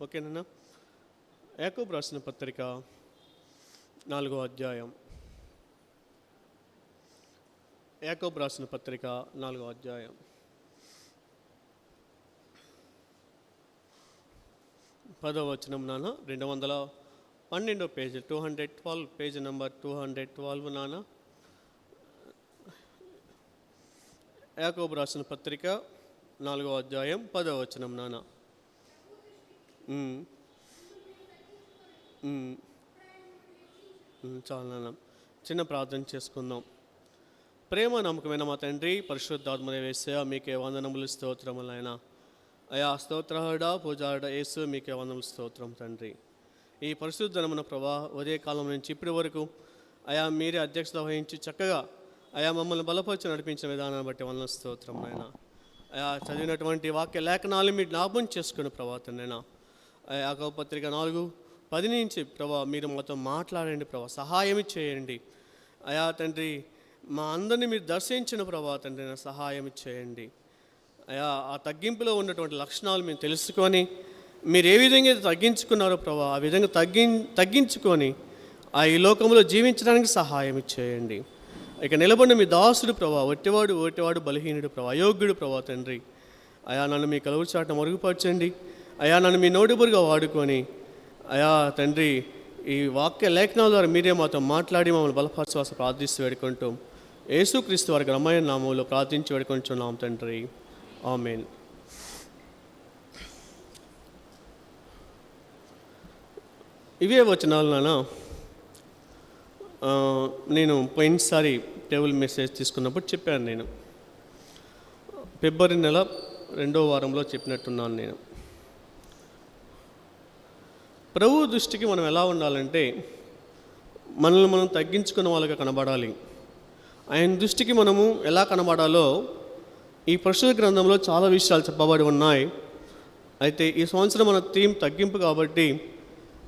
ఓకేనా? యాకోబు రాసిన పత్రిక 4వ అధ్యాయం. యాకోబు రాసిన పత్రిక 4వ అధ్యాయం 10వ వచనం నాన్న. 212 పేజ్, 212 పేజ్ నెంబర్ 212 నాన్న. యాకోబు రాసిన పత్రిక 4వ అధ్యాయం 10వ వచనం నాన్న. చాలా నాన్న. చిన్న ప్రార్థన చేసుకుందాం. ప్రేమ నమ్మకమైన మా తండ్రి, పరిశుద్ధాత్మనే యేసయ్యా, మీకే వందనములు స్తోత్రములు ఆయన. అయా స్తోత్రహుడా, పూజారుడా యేసు, మీకే వందనములు స్తోత్రం తండ్రి. ఈ పరిశుద్ధనమున ప్రభా ఉదయకాలం నుంచి ఇప్పటి వరకు అయా మీరే అధ్యక్షత వహించి చక్కగా అయా మమ్మల్ని బలపరిచి నడిపించిన విధానాన్ని బట్టి వందన స్తోత్రం నాయన. అయా చదివినటువంటి వాక్య లేఖనాలు మీరు జ్ఞాపకం చేసుకుని ప్రభా తండ్రినా. యాకోబు పత్రిక 4:10 నుంచి ప్రభా మీరు మాతో మాట్లాడండి ప్రభా, సహాయం చేయండి అయా తండ్రి. మా అందరినీ మీరు దర్శించిన ప్రభా తండ్రి సహాయం చేయండి అయా. ఆ తగ్గింపులో ఉన్నటువంటి లక్షణాలు మేము తెలుసుకొని మీరు ఏ విధంగా తగ్గించుకున్నారో ప్రభా ఆ విధంగా తగ్గించుకొని ఈ లోకంలో జీవించడానికి సహాయం చేయండి. ఇక నిలబడిన మీ దాసుడు ప్రభా, ఒట్టివాడు బలహీనుడు ప్రభా, అయోగ్యుడు ప్రభా తండ్రి. అయా నన్ను మీ కలువు చాట మరుగుపరచండి అయా. నన్ను మీ నోటిబురుగా వాడుకొని అయా తండ్రి ఈ వాక్య లేఖనాల ద్వారా మీరే మాతో మాట్లాడి మమ్మల్ని బలపరచవలసి ప్రార్థిస్తూ వేడుకుంటూ యేసుక్రీస్తు వారి ఘనమైన నామంలో ప్రార్థించి వేడుకుంటున్నాం తండ్రి, ఆమేన్. ఇవే వచనాలు నాన్న. నేను పోయినసారి టేబుల్ మెసేజ్ తీసుకున్నప్పుడు చెప్పాను. నేను ఫిబ్రవరి నెల 2వ వారంలో చెప్పినట్టున్నాను. నేను ప్రభు దృష్టికి మనం ఎలా ఉండాలంటే మనల్ని మనం తగ్గించుకున్న వాళ్ళగా కనబడాలి. ఆయన దృష్టికి మనము ఎలా కనబడాలో ఈ పరిశుద్ధ గ్రంథంలో చాలా విషయాలు చెప్పబడి ఉన్నాయి. అయితే ఈ సంవత్సరం మన థీమ్ తగ్గింపు కాబట్టి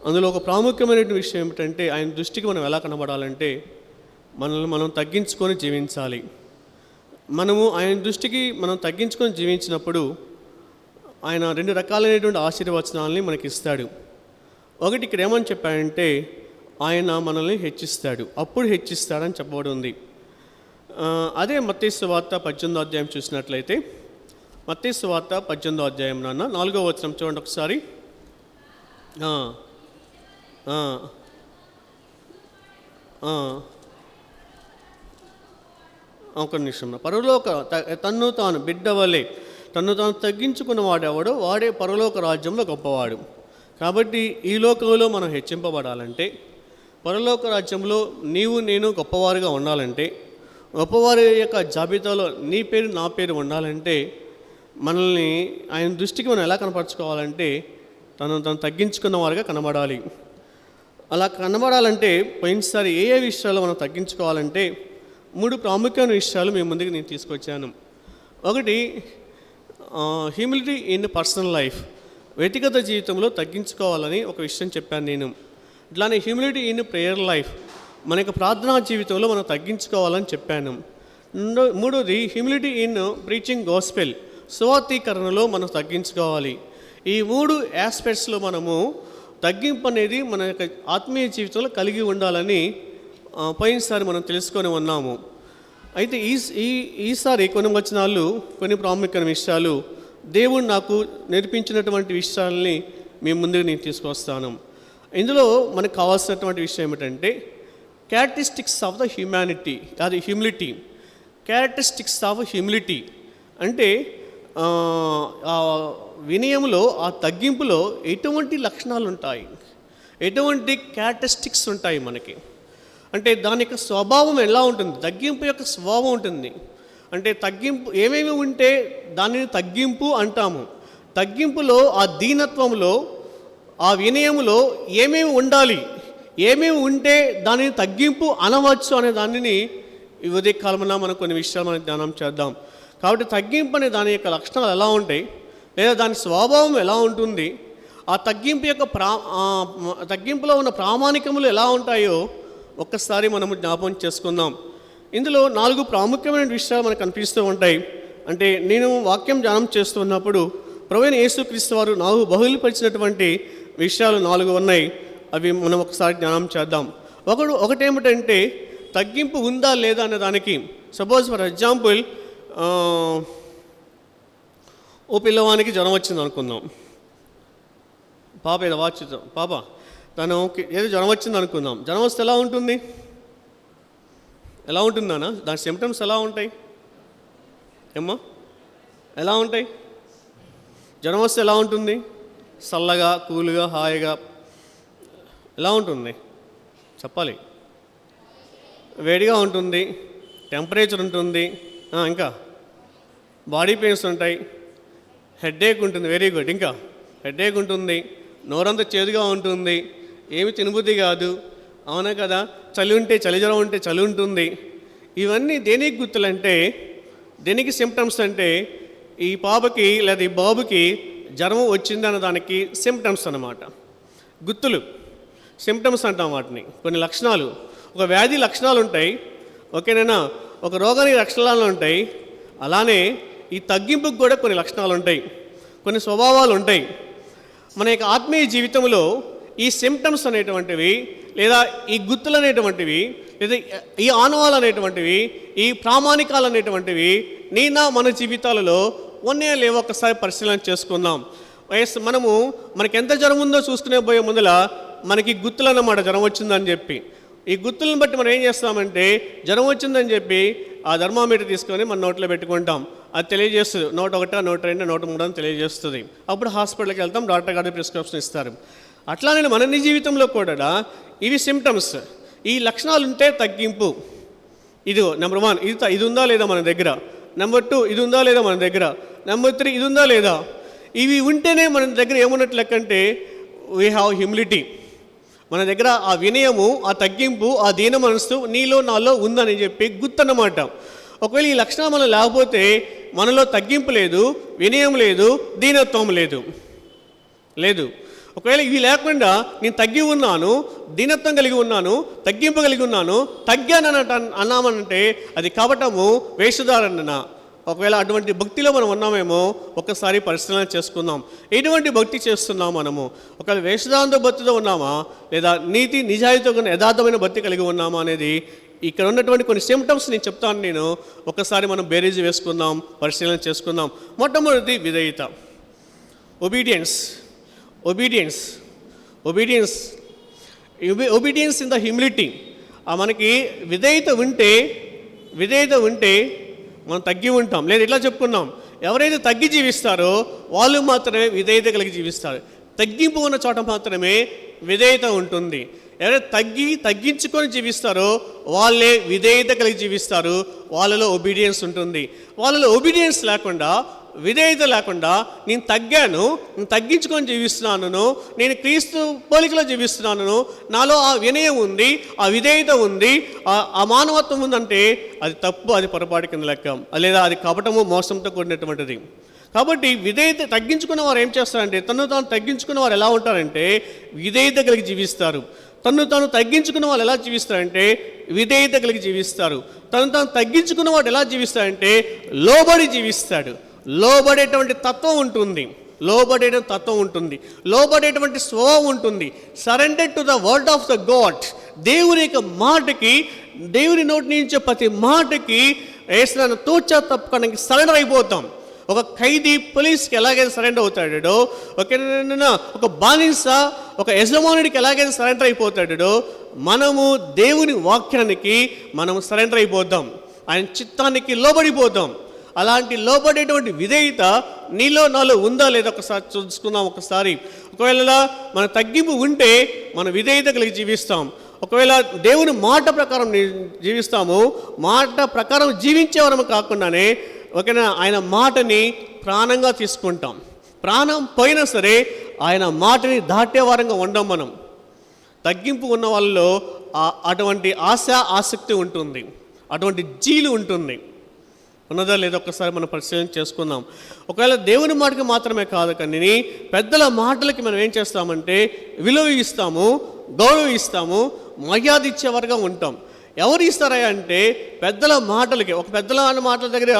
అందులో ఒక ప్రాముఖ్యమైన విషయం ఏమిటంటే ఆయన దృష్టికి మనం ఎలా కనబడాలంటే మనల్ని మనం తగ్గించుకొని జీవించాలి. మనము ఆయన దృష్టికి మనం తగ్గించుకొని జీవించినప్పుడు ఆయన 2 రకాలైనటువంటి ఆశీర్వచనాలని మనకి ఇస్తాడు. ఒకటి ఇక్కడ ఏమని చెప్పాడంటే ఆయన మనల్ని హెచ్చిస్తాడు, అప్పుడు హెచ్చిస్తాడని చెప్పబడి ఉంది. అదే మత్తయి సువార్త 18వ అధ్యాయం చూసినట్లయితే మత్తయి సువార్త 18వ అధ్యాయం నాన్న 4వ వచనం చూడండి ఒకసారి. ఒక నిమిషం. పరలోక తన్ను తాను బిడ్డవలే తన్ను తాను తగ్గించుకున్న వాడెవడో వాడే పరలోక రాజ్యంలో గొప్పవాడు. కాబట్టి ఈ లోకంలో మనం హెచ్చింపబడాలంటే, పరలోక రాజ్యంలో నీవు నేను గొప్పవారుగా ఉండాలంటే, గొప్పవారి యొక్క జాబితాలో నీ పేరు నా పేరు ఉండాలంటే మనల్ని ఆయన దృష్టికి మనం ఎలా కనపరచుకోవాలంటే తను తగ్గించుకున్న వారుగా కనబడాలి. అలా కనబడాలంటే పోయినసారి ఏ విషయాలు మనం తగ్గించుకోవాలంటే 3 ప్రాముఖ్యమైన విషయాలు మీ ముందుకు నేను తీసుకొచ్చాను. ఒకటి హ్యూమిలిటీ ఇన్ పర్సనల్ లైఫ్, వ్యక్తిగత జీవితంలో తగ్గించుకోవాలని ఒక విషయం చెప్పాను నేను. ఇట్లానే హ్యూమిలిటీ ఇన్ ప్రేయర్ లైఫ్, మన యొక్క ప్రార్థనా జీవితంలో మనం తగ్గించుకోవాలని చెప్పాను. మూడోది హ్యూమిలిటీ ఇన్ ప్రీచింగ్ గాస్పెల్, సువార్తీకరణలో మనం తగ్గించుకోవాలి. ఈ 3 ఆస్పెక్ట్స్లో మనము తగ్గింపు అనేది మన యొక్క ఆత్మీయ జీవితంలో కలిగి ఉండాలని పోయినసారి మనం తెలుసుకొని ఉన్నాము. అయితే ఈసారి కొన్ని వచనాలు, కొన్ని ప్రాముఖ్యమైన విషయాలు దేవుడు నాకు నేర్పించినటువంటి విషయాల్ని మీ ముందుకు నేను తీసుకొస్తాను. ఇందులో మనకు కావాల్సినటువంటి విషయం ఏమిటంటే క్యారెక్టరిస్టిక్స్ ఆఫ్ ద హ్యూమానిటీ, అది హ్యూమిలిటీ. క్యారెక్టరిస్టిక్స్ ఆఫ్ హ్యూమిలిటీ అంటే వినయంలో, ఆ తగ్గింపులో ఎటువంటి లక్షణాలు ఉంటాయి, ఎటువంటి క్యారెక్టరిస్టిక్స్ ఉంటాయి మనకి అంటే దాని యొక్క స్వభావం ఎలా ఉంటుంది, తగ్గింపు యొక్క స్వభావం ఉంటుంది. అంటే తగ్గింపు ఏమేమి ఉంటే దానిని తగ్గింపు అంటాము. తగ్గింపులో, ఆ దీనత్వంలో, ఆ వినయములో ఏమేమి ఉండాలి, ఏమేమి ఉంటే దానిని తగ్గింపు అనవచ్చు అనే దానిని ఈ ఉదయకాలమున మనం కొన్ని విషయాలు మనం ధ్యానం చేద్దాం. కాబట్టి తగ్గింపు అనే దాని యొక్క లక్షణాలు ఎలా ఉంటాయి, లేదా దాని స్వభావం ఎలా ఉంటుంది, ఆ తగ్గింపు యొక్క తగ్గింపులో ఉన్న ప్రామాణికములు ఎలా ఉంటాయో ఒక్కసారి మనము జ్ఞాపకం చేసుకుందాం. ఇందులో 4 ప్రాముఖ్యమైన విషయాలు మనకు కనిపిస్తూ ఉంటాయి. అంటే నేను వాక్యం ధ్యానం చేస్తున్నప్పుడు ప్రభువైన యేసుక్రీస్తు వారు నాకు బహుళపరిచినటువంటి విషయాలు 4 ఉన్నాయి. అవి మనం ఒకసారి జ్ఞానం చేద్దాం. ఒకటేమిటంటే తగ్గింపు ఉందా లేదా అనే దానికి, సపోజ్ ఫర్ ఎగ్జాంపుల్ ఓ పిల్లవానికి జ్వరం వచ్చింది అనుకుందాం. పాప ఏదో పాప తను ఏదో జ్వరం వచ్చింది అనుకుందాం. జ్వరం వస్తే ఎలా ఉంటుంది? ఎలా ఉంటుందన్నా? దాని సిమ్టమ్స్ ఎలా ఉంటాయి ఏమ్మా? ఎలా ఉంటాయి? జ్వరం వస్తే ఎలా ఉంటుంది? చల్లగా, కూల్గా, హాయిగా ఎలా ఉంటుంది చెప్పాలి? వేడిగా ఉంటుంది, టెంపరేచర్ ఉంటుంది, ఇంకా బాడీ పెయిన్స్ ఉంటాయి, హెడేక్ ఉంటుంది. Very good. ఇంకా హెడేక్ ఉంటుంది, నోరంతా చేదుగా ఉంటుంది, ఏమి తినబుద్ధి కాదు, అవునా కదా? చలి ఉంటే చలి, జ్వరం ఉంటే చలి ఉంటుంది. ఇవన్నీ దేనికి గుర్తులంటే, దేనికి సిమ్టమ్స్ అంటే ఈ పాపకి లేదా ఈ బాబుకి జ్వరం వచ్చిందన్న దానికి సిమ్టమ్స్ అన్నమాట. గుర్తులు, సిమ్టమ్స్ అంటాం వాటిని. కొన్ని లక్షణాలు, ఒక వ్యాధి లక్షణాలు ఉంటాయి, ఓకేనా? ఒక రోగానికి లక్షణాలు ఉంటాయి. అలానే ఈ తగ్గింపుకు కూడా కొన్ని లక్షణాలు ఉంటాయి, కొన్ని స్వభావాలు ఉంటాయి. మన యొక్క ఆత్మీయ జీవితంలో ఈ సిమ్టమ్స్ అనేటువంటివి, లేదా ఈ గుర్తులు అనేటువంటివి, లేదా ఈ ఆనవాలు అనేటువంటివి, ఈ ప్రామాణికాలు అనేటువంటివి మన జీవితాలలో ఉన్నాయో లేవో ఒకసారి పరిశీలన చేసుకుందాం. మనకి ఎంత జ్వరం ఉందో చూసుకునే పోయే ముందల మనకి గుర్తులు అన్నమాట, జ్వరం వచ్చిందని చెప్పి. ఈ గుర్తులను బట్టి మనం ఏం చేస్తామంటే, జ్వరం వచ్చిందని చెప్పి ఆ థర్మామీటర్ తీసుకొని మన నోట్లో పెట్టుకుంటాం. అది తెలియజేస్తుంది 101, 102, 103 అని తెలియజేస్తుంది. అప్పుడు హాస్పిటల్కి వెళ్తాం, డాక్టర్ గారు ప్రిస్క్రిప్షన్ ఇస్తారు. అట్లానే మన నీ జీవితంలో కూడా ఇవి సిమ్టమ్స్, ఈ లక్షణాలు ఉంటే తగ్గింపు. ఇదిగో నెంబర్ 1 ఇది ఉందా లేదా మన దగ్గర. నెంబర్ 2 ఇది ఉందా లేదా మన దగ్గర. నెంబర్ 3 ఇది ఉందా లేదా. ఇవి ఉంటేనే మన దగ్గర ఏమున్నట్లు లెక్కంటే వీ హ్యావ్ హ్యూమిలిటీ. మన దగ్గర ఆ వినయము, ఆ తగ్గింపు, ఆ దీన మనస్సు నీలో నాలో ఉందని చెప్పి గుర్తన్నమాట. ఒకవేళ ఈ లక్షణాలు మనం లేకపోతే మనలో తగ్గింపు లేదు, వినయం లేదు, దీనత్వం లేదు. ఒకవేళ ఇవి లేకుండా నేను తగ్గి ఉన్నాను, దీనత్వం కలిగి ఉన్నాను, తగ్గింపు కలిగి ఉన్నాను, అన్నామనంటే అది కపటము, వేషధారణ. ఒకవేళ అటువంటి భక్తిలో మనం ఉన్నామేమో ఒక్కసారి పరిశీలన చేసుకుందాం. ఎటువంటి భక్తి చేస్తున్నాం మనము? ఒకవేళ వేషధారంతో భక్తితో ఉన్నామా, లేదా నీతి నిజాయితీతో యథార్థమైన భక్తి కలిగి ఉన్నామా అనేది ఇక్కడ ఉన్నటువంటి కొన్ని సిమ్టమ్స్ నేను చెప్తాను. ఒకసారి మనం బేరీజు వేసుకుందాం, పరిశీలన చేసుకుందాం. మొట్టమొదటి విధేయత, ఒబీడియన్స్ ఇన్ ద హ్యూమిలిటీ. మనకి విధేయత ఉంటే మనం తగ్గి ఉంటాం. లేదా ఇట్లా చెప్పుకున్నాం, ఎవరైతే తగ్గి జీవిస్తారో వాళ్ళు మాత్రమే విధేయత కలిగి జీవిస్తారు. తగ్గింపు ఉన్న చోట మాత్రమే విధేయత ఉంటుంది. ఎవరైతే తగ్గించుకొని జీవిస్తారో వాళ్ళే విధేయత కలిగి జీవిస్తారు. వాళ్ళలో ఒబీడియన్స్ ఉంటుంది. వాళ్ళలో ఒబీడియన్స్ లేకుండా, విధేయత లేకుండా నేను తగ్గాను, నేను తగ్గించుకొని జీవిస్తున్నాను, నేను క్రీస్తు పోలికలో జీవిస్తున్నాను, నాలో ఆ వినయం ఉంది, ఆ విధేయత ఉంది, ఆ మానవత్వం ఉందంటే అది తప్పు, అది పొరపాటు కింద లెక్క, లేదా అది కపటము, మోసంతో కూడినటువంటిది. కాబట్టి విధేయత తగ్గించుకున్న వారు ఏం చేస్తారంటే, తను తాను తగ్గించుకున్న వారు ఎలా ఉంటారంటే విధేయత కలిగి జీవిస్తారు. తను తాను తగ్గించుకున్న వాళ్ళు ఎలా జీవిస్తారంటే విధేయత కలిగి జీవిస్తారు. తను తాను తగ్గించుకున్న వాడు ఎలా జీవిస్తారంటే లోబడి జీవిస్తాడు. లోబడేటువంటి తత్వం ఉంటుంది, లోబడేటువంటి స్వభావం ఉంటుంది. Surrender to the word of the god. దేవుని యొక్క మాటకి, దేవుని నోటి నుంచి ప్రతి మాటకి వేసిన తోచా తప్పడానికి సరెండర్ అయిపోతాం. ఒక ఖైదీ పోలీస్కి ఎలాగైనా సరెండర్ అవుతాడో, ఒక బానిస ఒక యజమానుడికి ఎలాగైనా సరెండర్ అయిపోతాడో, మనము దేవుని వాక్యానికి మనము సరెండర్ అయిపోతాం, ఆయన చిత్తానికి లోబడిపోతాం. అలాంటి లోబడేటువంటి విధేయత నీలో నాలో ఉందా లేదా ఒకసారి చూసుకుందాం. ఒకవేళ మన తగ్గింపు ఉంటే మన విధేయత కలిగి జీవిస్తాం. ఒకవేళ దేవుని మాట ప్రకారం జీవిస్తాము, మాట ప్రకారం జీవించేవారము కాకుండానే ఓకేనా ఆయన మాటని ప్రాణంగా తీసుకుంటాం. ప్రాణం పోయినా సరే ఆయన మాటని దాటేవారంగా ఉండం. మనం తగ్గింపు ఉన్న వాళ్ళలో అటువంటి ఆసక్తి ఉంటుంది, అటువంటి జీలు ఉంటుంది. ఉన్నదా లేదా ఒక్కసారి మనం పరిశీలన చేసుకుందాం. ఒకవేళ దేవుని మాటకి మాత్రమే కాదు, కానీ పెద్దల మాటలకి మనం ఏం చేస్తామంటే విలువ ఇస్తాము, గౌరవిస్తాము, మర్యాద ఇచ్చేవారుగా ఉంటాం. ఎవరు ఇస్తారా అంటే పెద్దల మాటలకి. ఒక పెద్దల మాటల దగ్గర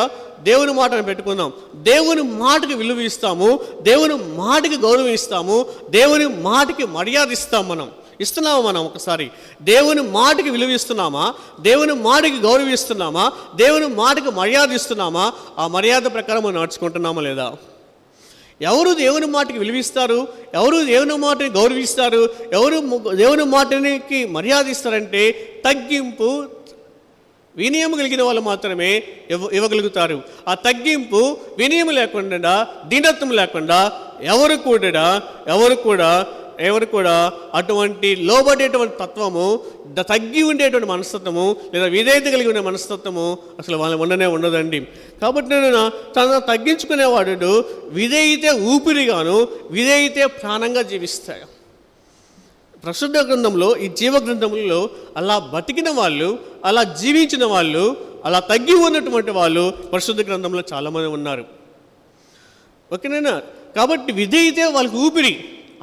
దేవుని మాటను పెట్టుకుందాం. దేవుని మాటకి విలువ ఇస్తాము, దేవుని మాటకి గౌరవం ఇస్తాము, దేవుని మాటకి మర్యాద ఇస్తాం. ఇస్తున్నామా మనం ఒకసారి దేవుని మాటకి విలువ ఇస్తున్నామా, దేవుని మాటకి గౌరవిస్తున్నామా, దేవుని మాటకి మర్యాద ఇస్తున్నామా? ఆ మర్యాద ప్రకారం మనం నడుచుకుంటున్నామా లేదా? ఎవరు దేవుని మాటకి విలువిస్తారు, ఎవరు దేవుని మాటని గౌరవిస్తారు, ఎవరు దేవుని మాటనికి మర్యాద ఇస్తారంటే తగ్గింపు వినయం కలిగిన వాళ్ళు మాత్రమే ఇవ్వగలుగుతారు. ఆ తగ్గింపు వినయం లేకుండా, దీనత్వం లేకుండా ఎవరు కూడా అటువంటి లోబడేటువంటి తత్వము, తగ్గి ఉండేటువంటి మనస్తత్వము లేదా విధేయత కలిగి ఉండే మనస్తత్వము అసలు వాళ్ళు ఉండదండి. కాబట్టి నేను తన తగ్గించుకునేవాడు విధేయతే ఊపిరిగాను, విధేయతే ప్రాణంగా జీవిస్తాడు. ప్రశుద్ధ గ్రంథంలో, ఈ జీవ గ్రంథంలో అలా బతికిన వాళ్ళు, అలా జీవించిన వాళ్ళు, అలా తగ్గి ఉన్నటువంటి వాళ్ళు పరిశుద్ధ గ్రంథంలో చాలామంది ఉన్నారు. ఓకేనా? కాబట్టి విధేయతే వాళ్ళకి ఊపిరి,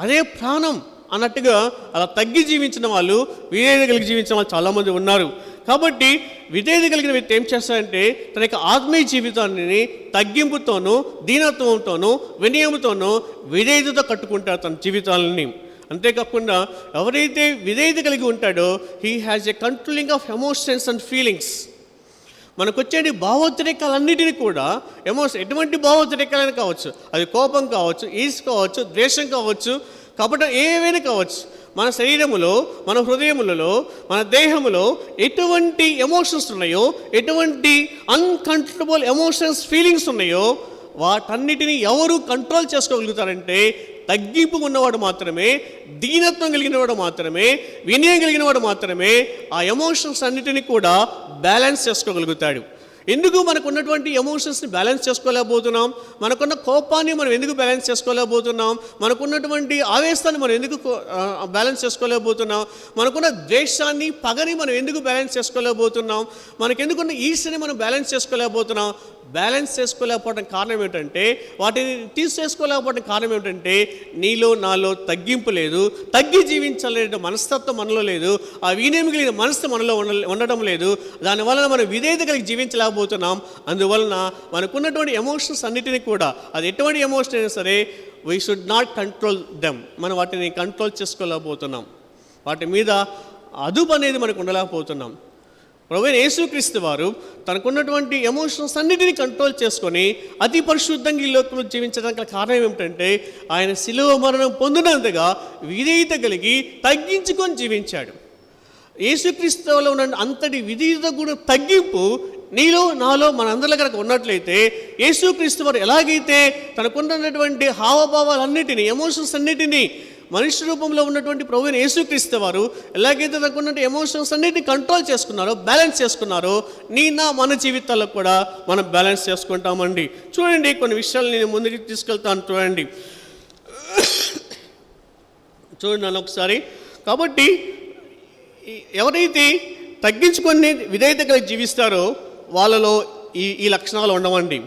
అదే ప్రాణం అన్నట్టుగా అలా తగ్గి జీవించిన వాళ్ళు, విధేయత కలిగి జీవించిన వాళ్ళు చాలామంది ఉన్నారు. కాబట్టి విధేయత కలిగిన వ్యక్తి ఏం చేస్తారంటే తన యొక్క ఆత్మీయ జీవితాన్ని తగ్గింపుతోనూ, దీనత్వంతోనూ, వినయంతోనూ, విధేయతతో కట్టుకుంటారు తన జీవితాలని. అంతేకాకుండా ఎవరైతే విధేయత కలిగి ఉంటాడో he has a controlling of emotions and feelings. మనకు వచ్చే భావోద్రేకాలన్నిటినీ కూడా ఎటువంటి భావోద్రేకాలైనా కావచ్చు, అది కోపం కావచ్చు, ఈర్ష్య కావచ్చు, ద్వేషం కావచ్చు, కాబట్టి ఏవైనా కావచ్చు, మన శరీరములో, మన హృదయములలో, మన దేహములో ఎటువంటి ఎమోషన్స్ ఉన్నాయో, ఎటువంటి అన్కంట్రోలబుల్ ఎమోషన్స్, ఫీలింగ్స్ ఉన్నాయో వాటన్నిటిని ఎవరు కంట్రోల్ చేసుకోగలుగుతారంటే తగ్గింపు ఉన్నవాడు మాత్రమే, దీనత్వం కలిగిన వాడు మాత్రమే, వినయం కలిగిన వాడు మాత్రమే ఆ ఎమోషన్స్ అన్నిటినీ కూడా బ్యాలెన్స్ చేసుకోగలుగుతాడు. ఎందుకు మనకు ఉన్నటువంటి ఎమోషన్స్ని బ్యాలెన్స్ చేసుకోలేకపోతున్నాం? మనకున్న కోపాన్ని మనం ఎందుకు బ్యాలెన్స్ చేసుకోలేకపోతున్నాం? మనకున్నటువంటి ఆవేశాన్ని మనం ఎందుకు బ్యాలెన్స్ చేసుకోలేకపోతున్నాం? మనకున్న ద్వేషాన్ని, పగని మనం ఎందుకు బ్యాలెన్స్ చేసుకోలేకపోతున్నాం? మనకెందుకున్న ఈర్ష్యని మనం బ్యాలెన్స్ చేసుకోలేకపోతున్నాం? బ్యాలెన్స్ చేసుకోలేకపోవడం కారణం ఏంటంటే, వాటిని తీసేసుకోలేకపోవడం కారణం ఏంటంటే నీలో నాలో తగ్గింపు లేదు, తగ్గి జీవించలేని మనస్తత్వం మనలో లేదు, ఆ వినయం కలిగిన మనసు మనలో ఉండడం లేదు. దానివలన మనం విధేయత కలిగి జీవించలేకపోతున్నాం. అందువలన మనకున్నటువంటి ఎమోషన్స్ అన్నిటినీ కూడా, అది ఎటువంటి ఎమోషన్ అయినా సరే, we should not control them. మనం వాటిని కంట్రోల్ చేసుకోలేకపోతున్నాం, వాటి మీద అదుపు అనేది మనకు ఉండలేకపోతున్నాం. ప్రభువైన యేసుక్రీస్తు వారు తనకున్నటువంటి ఎమోషన్స్ అన్నిటినీ కంట్రోల్ చేసుకొని అతి పరిశుద్ధంగా ఈ లోకంలో జీవించడానికి కారణం ఏమిటంటే ఆయన శిలువ మరణం పొందినంతగా విధేయత కలిగి తగ్గించుకొని జీవించాడు. యేసుక్రీస్తులో ఉన్న అంతటి విధేయత కూడా తగ్గింపు నీలో నాలో మనందరిలో కనుక ఉన్నట్లయితే, యేసుక్రీస్తు వారు ఎలాగైతే తనకున్నటువంటి హావభావాలన్నిటినీ, ఎమోషన్స్ అన్నిటినీ మనిషి రూపంలో ఉన్నటువంటి ప్రభువైన యేసుక్రీస్తు వారు ఎలాగైతే తనకున్న ఎమోషన్స్ అన్నిటిని కంట్రోల్ చేసుకున్నారో, బ్యాలెన్స్ చేసుకున్నారో, మన జీవితాల్లో కూడా మనం బ్యాలెన్స్ చేసుకుంటామండి. చూడండి, కొన్ని విషయాలు నేను ముందుకు తీసుకెళ్తాను. చూడండి నన్ను ఒకసారి. కాబట్టి ఎవరైతే తగ్గించుకొని విధేయత కలిగి జీవిస్తారో వాళ్ళలో ఈ లక్షణాలు ఉండవండి.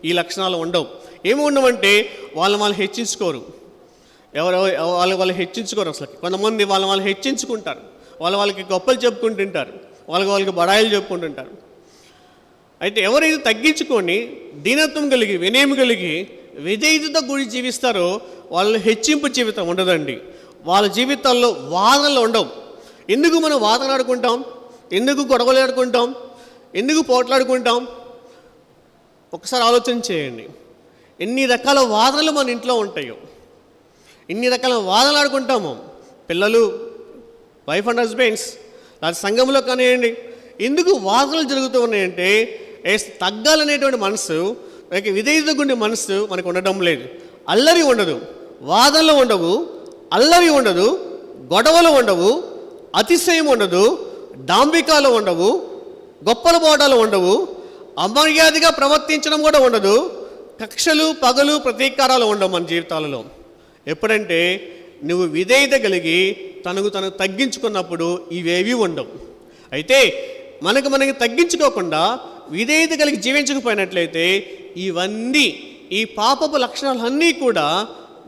ఈ లక్షణాలు ఉండవు. ఏమి ఉండవంటే వాళ్ళు హెచ్చించుకోరు. వాళ్ళు హెచ్చించుకోరు. అసలు కొంతమంది వాళ్ళు హెచ్చించుకుంటారు, వాళ్ళకి గొప్పలు చెప్పుకుంటుంటారు, వాళ్ళకి బడాయిలు చెప్పుకుంటుంటారు. అయితే ఎవరైతే తగ్గించుకొని దీనత్వం కలిగి, వినయం కలిగి, విధేయతతో కూడి జీవిస్తారో వాళ్ళు హెచ్చింపు జీవితం ఉండదండి. వాళ్ళ జీవితాల్లో వాదనలు ఉండవు. ఎందుకు మనం వాదనలాడుకుంటాం? ఎందుకు గొడవలాడుకుంటాం? ఎందుకు పోట్లాడుకుంటాం? ఒకసారి ఆలోచన చేయండి. ఎన్ని రకాల వాదనలు మన ఇంట్లో ఉంటాయో, ఇన్ని రకాల వాదనలు ఆడుకుంటాము. పిల్లలు, వైఫ్ అండ్ హస్బెండ్స్, అది సంఘంలో కానివ్వండి. ఎందుకు వాదనలు జరుగుతూ ఉన్నాయంటే తగ్గాలనేటువంటి మనసు, విధేయత గుండె మనసు మనకు ఉండడం లేదు. అల్లరి ఉండదు, వాదనలు ఉండవు, అల్లరి ఉండదు, గొడవలు ఉండవు, అతిశయం ఉండదు, డాంబికాలు ఉండవు, గొప్పల పోవడాలు ఉండవు, అమర్యాదగా ప్రవర్తించడం కూడా ఉండదు, కక్షలు, పగలు, ప్రతీకారాలు ఉండవు మన జీవితాలలో. ఎప్పుడంటే నువ్వు విధేయత కలిగి తనకు తగ్గించుకున్నప్పుడు ఇవేవి ఉండవు. అయితే మనకి తగ్గించుకోకుండా విధేయత కలిగి జీవించకపోయినట్లయితే ఇవన్నీ, ఈ పాపపు లక్షణాలన్నీ కూడా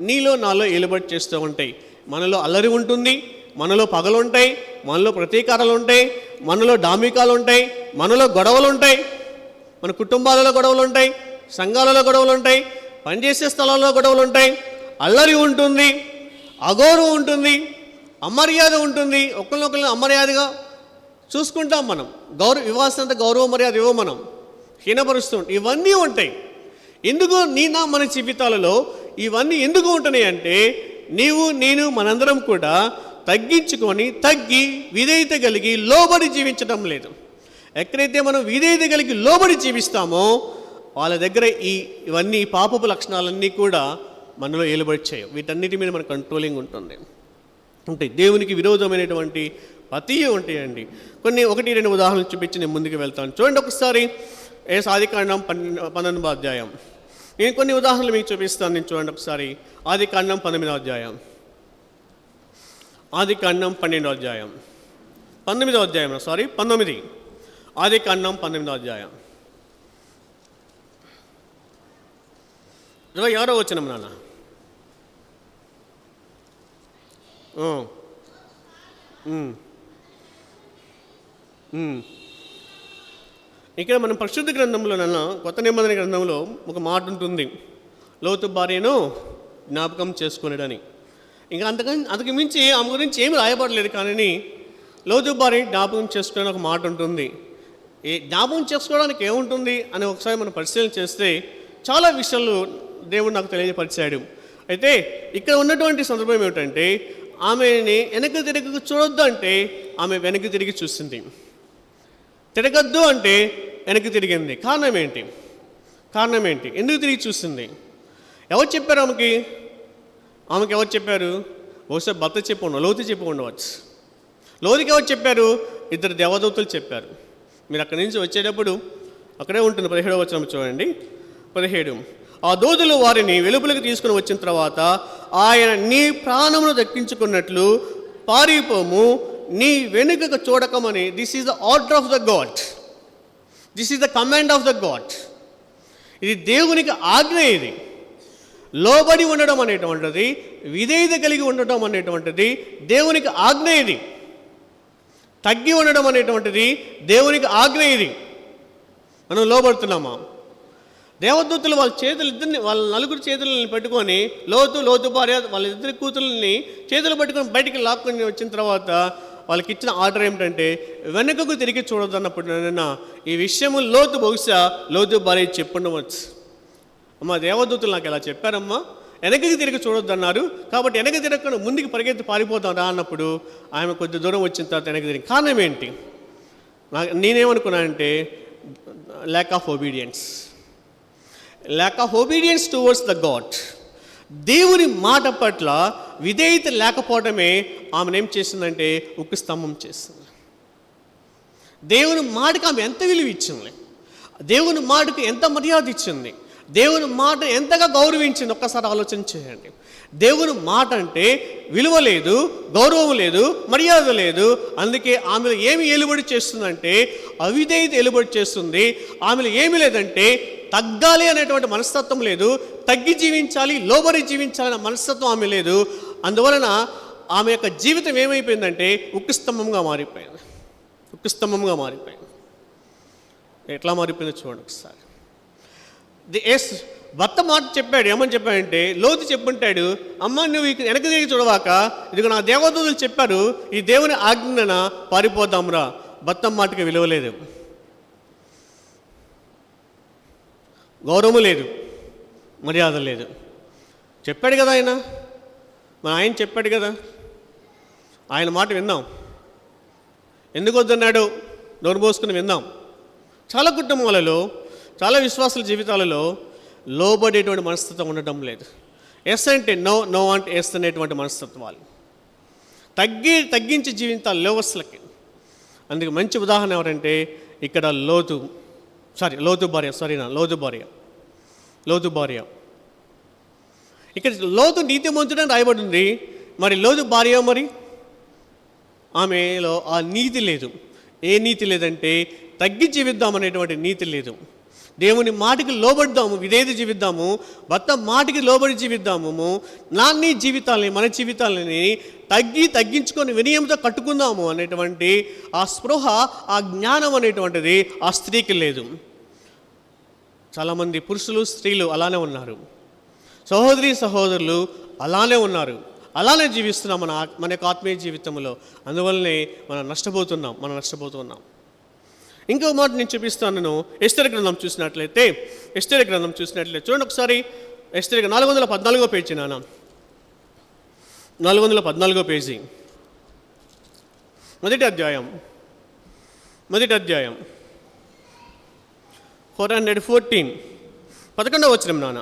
నీలో నాలో ఏలుబడి చేస్తూ ఉంటాయి. మనలో అల్లరి ఉంటుంది, మనలో పగలు ఉంటాయి, మనలో ప్రతీకారాలు ఉంటాయి, మనలో డాంబికాలు ఉంటాయి, మనలో గొడవలు ఉంటాయి. మన కుటుంబాలలో గొడవలు ఉంటాయి, సంఘాలలో గొడవలు ఉంటాయి, పనిచేసే స్థలాల్లో గొడవలు ఉంటాయి, అల్లరి ఉంటుంది, అగౌరవం ఉంటుంది, అమర్యాద ఉంటుంది. ఒకరినొకరిని అమర్యాదగా చూసుకుంటాం మనం. ఇవ్వాల్సినంత గౌరవ మర్యాద ఇవ్వం మనం, హీనపరుస్తూ ఇవన్నీ ఉంటాయి. ఎందుకు మన జీవితాలలో ఇవన్నీ ఎందుకు ఉంటున్నాయి అంటే, నీవు నేను మనందరం కూడా తగ్గించుకొని విధేయత కలిగి లోబడి జీవించడం లేదు. ఎక్కడైతే మనం విధేయత కలిగి లోబడి జీవిస్తామో వాళ్ళ దగ్గర ఇవన్నీ పాపపు లక్షణాలన్నీ కూడా మనలో ఏలుబడి చేయవు. వీటన్నిటి మీద మన కంట్రోలింగ్ ఉంటుంది. ఉంటాయి దేవునికి విరోధమైనటువంటి ప్రతి ఉంటాయండి. కొన్ని 1-2 ఉదాహరణలు చూపించి నేను ముందుకు వెళ్తాను. చూడండి ఒకసారి ఆదికాండం 12వ అధ్యాయం. నేను కొన్ని ఉదాహరణలు మీకు చూపిస్తాను. నేను చూడండి ఒకసారి ఆదికాండం 19వ అధ్యాయం. ఆదికాండం 12వ అధ్యాయం 19వ అధ్యాయం 19 ఆదికాండం 19వ అధ్యాయం 26వ వచనం నాన్న. ఇక్కడ మనం పరిశుద్ధ గ్రంథంలో కొత్త నిబంధన గ్రంథంలో ఒక మాట ఉంటుంది, లోతు భార్యను జ్ఞాపకం చేసుకునేడని. ఇంకా అంతకు మించి ఆమె గురించి ఏమి రాయబడలేదు, కానీ లోతు భార్య జ్ఞాపకం చేసుకునే ఒక మాట ఉంటుంది. జ్ఞాపకం చేసుకోవడానికి ఏముంటుంది అని ఒకసారి మనం పరిశీలన చేస్తే చాలా విషయాలు దేవుడు నాకు తెలియపరిచాడు. అయితే ఇక్కడ ఉన్నటువంటి సందర్భం ఏమిటంటే, ఆమెని వెనక్కి తిరిగి చూడొద్దు అంటే ఆమె వెనక్కి తిరిగి చూసింది, తిరగద్దు అంటే వెనక్కి తిరిగింది. కారణం ఏంటి? ఎందుకు తిరిగి చూసింది? ఎవరు చెప్పారు ఆమెకి ఎవరు చెప్పారు? బహుశా భర్త లోతు చెప్పి ఉండవచ్చు. లోతుకి ఎవరు చెప్పారు? 2 దేవదూతలు చెప్పారు. మీరు అక్కడి నుంచి వచ్చేటప్పుడు అక్కడే ఉంటుంది 17వ వచనం చూడండి. 17 ఆ దూతలు వారిని వెలుపలికి తీసుకుని వచ్చిన తర్వాత, ఆయన నీ ప్రాణమును దక్కించుకున్నట్లు పారిపోము, నీ వెనుకకు చూడకమని. This is the order of the god, this is the command of the god. ఇది దేవునికి ఆజ్ఞ. ఇది లోబడి ఉండడం అనేటువంటిది, విధేయత కలిగి ఉండటం అనేటువంటిది దేవునికి ఆజ్ఞ. ఇది తగ్గి ఉండడం అనేటువంటిది దేవునికి ఆజ్ఞ. ఇది మనం లోబడుతున్నామా? దేవదూతలు వాళ్ళ 4 చేతులని పట్టుకొని లోతు భార్య వాళ్ళ 2 కూతుర్లని చేతులు పట్టుకొని బయటికి లాక్కొని వచ్చిన తర్వాత వాళ్ళకి ఇచ్చిన ఆర్డర్ ఏమిటంటే, వెనుకకు తిరిగి చూడొద్దు అన్నప్పుడు ఈ విషయము బహుశా లోతు భార్య చెప్పుండవచ్చు. అమ్మ, దేవదూతలు నాకు ఎలా చెప్పారమ్మా, వెనక్కి తిరిగి చూడొద్దు అన్నారు, కాబట్టి వెనక్కి తిరగకుండా ముందుకు పరిగెత్తి పారిపోతాం రా అన్నప్పుడు ఆమె కొద్ది దూరం వచ్చిన తర్వాత వెనక్కి తిరిగి. కారణం ఏంటి? నేనేమనుకున్నానంటే lack of obedience towards the god. దేవుని మాట పట్ల విధేయత లేకపోవడమే ఆమెను ఏం చేసిందంటే ఉక్కు స్తంభం చేసింది. దేవుని మాటకు ఆమె ఎంత విలువ ఇచ్చింది, దేవుని మాటకు ఎంత మర్యాద ఇచ్చింది, దేవుని మాట ఎంతగా గౌరవించింది. ఒక్కసారి ఆలోచన చేయండి. దేవుని మాట అంటే విలువ లేదు, గౌరవం లేదు, మర్యాద లేదు. అందుకే ఆమెలో ఏమి ఏలుబడి చేస్తుందంటే అవిధేయత ఏలుబడి చేస్తుంది. ఆమెలో ఏమి లేదంటే తగ్గాలి అనేటువంటి మనస్తత్వం లేదు, తగ్గి జీవించాలి, లోబడి జీవించాలనే మనస్తత్వం ఆమె లేదు. అందువలన ఆమె యొక్క జీవితం ఏమైపోయిందంటే ఉక్కు స్తంభంగా మారిపోయింది. ఎట్లా మారిపోయిందో చూడండి ఒకసారి. భర్త మాట చెప్పాడు. ఏమని చెప్పాడంటే, లోతు చెప్పుంటాడు, అమ్మ నువ్వు వెనక తిరిగి చూడవాక, ఇదిగో నా దేవదూతలు చెప్పారు, ఈ దేవుని ఆజ్ఞన పారిపోదాంరా. భర్త మాటకి విలువలేదు, గౌరవం లేదు, మర్యాద లేదు. చెప్పాడు కదా ఆయన చెప్పాడు కదా, ఆయన మాట విందాం. ఎందుకు వద్దన్నాడు నోరు పోసుకుని విందాం. చాలా కుటుంబాలలో, చాలా విశ్వాసుల జీవితాలలో లోబడేటువంటి మనస్తత్వం ఉండటం లేదు. ఎస్ అంటే నో అంటే ఎస్ అనేటువంటి మనస్తత్వాలు, తగ్గించి జీవితాలు లోవస్లకి. అందుకు మంచి ఉదాహరణ ఎవరంటే ఇక్కడ లోతు భార్య. ఇక్కడ లోతు నీతిమంతుడని రాయబడింది. మరి లోతు భార్య, మరి ఆమెలో ఆ నీతి లేదు. ఏ నీతి లేదంటే తగ్గి జీవిద్దామనేటువంటి నీతి లేదు. దేవుని మాటకి లోబడదాము, విధేయత జీవిద్దాము, భర్త మాటకి లోబడి జీవిద్దాము. మన జీవితాలని తగ్గించుకొని వినయంతో కట్టుకుందాము అనేటువంటి ఆ స్పృహ, ఆ జ్ఞానం అనేటువంటిది ఆ స్త్రీకి లేదు. చాలామంది పురుషులు స్త్రీలు అలానే ఉన్నారు, సహోదరి సహోదరులు అలానే ఉన్నారు, అలానే జీవిస్తున్నాం మన యొక్క ఆత్మీయ జీవితంలో. అందువల్లనే మనం నష్టపోతున్నాం. ఇంకో మాట నేను చూపిస్తాను. ఎస్తేరు గ్రంథం చూసినట్లయితే చూడండి ఒకసారి. ఎస్తేరు 414 పేజీ నాన్న, 414 పేజీ, మొదటి అధ్యాయం 414 11వ వచనం నాన్న.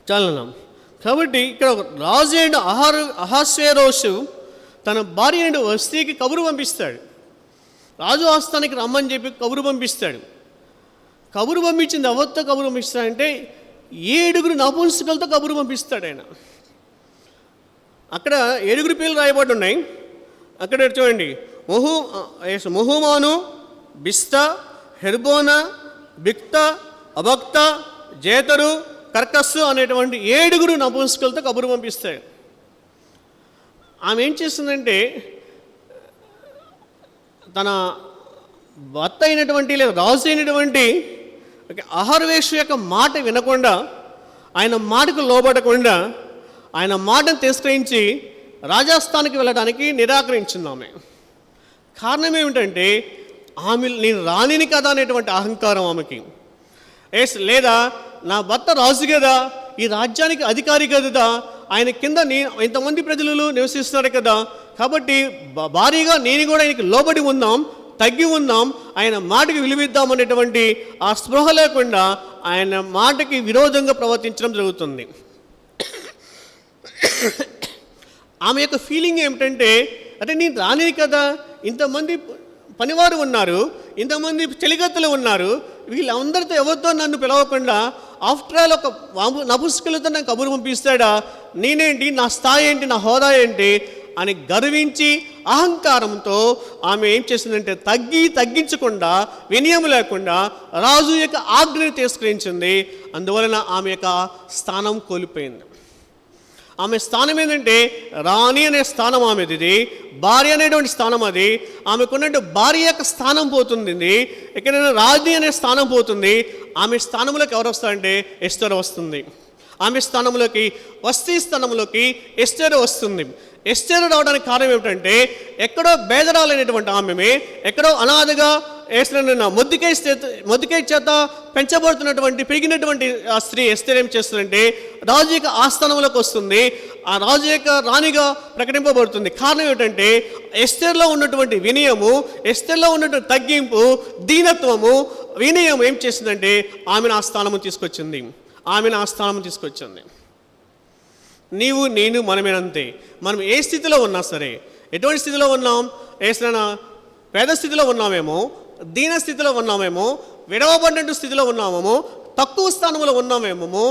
చాలనా. కాబట్టి ఇక్కడ రాజు అయిన అహస్వేరోషు తన భార్య అయిన వస్తీకి కబురు పంపిస్తాడు. రాజు ఆస్థానికి రమ్మని చెప్పి కబురు పంపిస్తాడు. కబురు పంపించింది ఎవరితో కబురు పంపిస్తాడంటే 7 నపుంసకులతో కబురు పంపిస్తాడు ఆయన. అక్కడ 7 పేర్లు రాయబడి ఉన్నాయి. అక్కడ చూడండి, మొహుమాను, బిస్తా, హెర్బోనా, బిక్తా, అబక్తా, జేతరు, కర్కస్సు అనేటువంటి 7 నపుంసకులతో కబురు పంపిస్తాడు. ఆమె ఏం చేస్తుందంటే తన భర్త అయినటువంటి లేదా రాజు అయినటువంటి అహర్వేషు యొక్క మాట వినకుండా, ఆయన మాటకు లోబడకుండా, ఆయన మాటను తిరస్కరించి రాజస్థానికి వెళ్ళడానికి నిరాకరించింది ఆమె. కారణం ఏమిటంటే నేను రానిని కదా అనేటువంటి అహంకారం ఆమెకి. లేదా నా భర్త రాజు కదా, ఈ రాజ్యానికి అధికారి కదా, ఆయన కింద ఇంతమంది ప్రజలు నివసిస్తున్నారు కదా, కాబట్టి భారీగా నేను కూడా ఆయనకి లోబడి ఉందాం, తగ్గి ఉందాం, ఆయన మాటకి విలువిద్దాం అనేటువంటి ఆ స్పృహ లేకుండా ఆయన మాటకి విరోధంగా ప్రవర్తించడం జరుగుతుంది. ఆమె యొక్క ఫీలింగ్ ఏమిటంటే, అంటే నేను రాని కదా, ఇంతమంది పనివారు ఉన్నారు, ఇంతమంది చెలిగత్తలు ఉన్నారు, వీళ్ళందరితో ఎవరితో నన్ను పిలవకుండా ఆఫ్టర్ ఆల్ ఒక నపుంసకులతో నాకు కబురు పంపిస్తాడా, నేనేంటి, నా స్థాయి ఏంటి, నా హోదా ఏంటి అని గర్వించి అహంకారంతో ఆమె ఏం చేసిందంటే తగ్గించకుండా, వినయం లేకుండా రాజు యొక్క ఆజ్ఞని తిరస్కరించింది. అందువలన ఆమె యొక్క స్థానం కోల్పోయింది. ఆమె స్థానం ఏంటంటే రాణి అనే స్థానం ఆమెది, భార్య అనేటువంటి స్థానం అది. ఆమెకున్నట్టు భార్య యొక్క స్థానం పోతుంది, ఎక్కడైనా రాణి అనే స్థానం పోతుంది. ఆమె స్థానంలోకి ఎవరు వస్తారంటే ఎస్తేరు వస్తుంది. ఆమె స్థానంలోకి, వస్తీ స్థానంలోకి ఎస్తేరు వస్తుంది. ఎస్తేరు రావడానికి కారణం ఏమిటంటే ఎక్కడో బేదరాలైనటువంటి ఆమె, ఎక్కడో అనాథగా మొద్దుకై చేత పెంచబడుతున్నటువంటి పెరిగినటువంటి ఆ స్త్రీ ఎస్తేరు ఏం చేస్తుందంటే రాజు యొక్క ఆస్థానంలోకి వస్తుంది, ఆ రాజు యొక్క రాణిగా ప్రకటింపబడుతుంది. కారణం ఏమిటంటే ఎస్తేరులో ఉన్నటువంటి వినయము, ఎస్తేరులో ఉన్నటువంటి తగ్గింపు, దీనత్వము, వినయం ఏం చేసిందంటే ఆమెను ఆ స్థానము తీసుకొచ్చింది. నీవు నేను మనమేనంతే. మనం ఏ స్థితిలో ఉన్నా సరే, ఎటువంటి స్థితిలో ఉన్నాం, ఏసైనా పేద స్థితిలో ఉన్నామేమో, దీన స్థితిలో ఉన్నామేమో, విడవబడినట్టు స్థితిలో ఉన్నామేమో, తక్కువ స్థానంలో ఉన్నామేమో,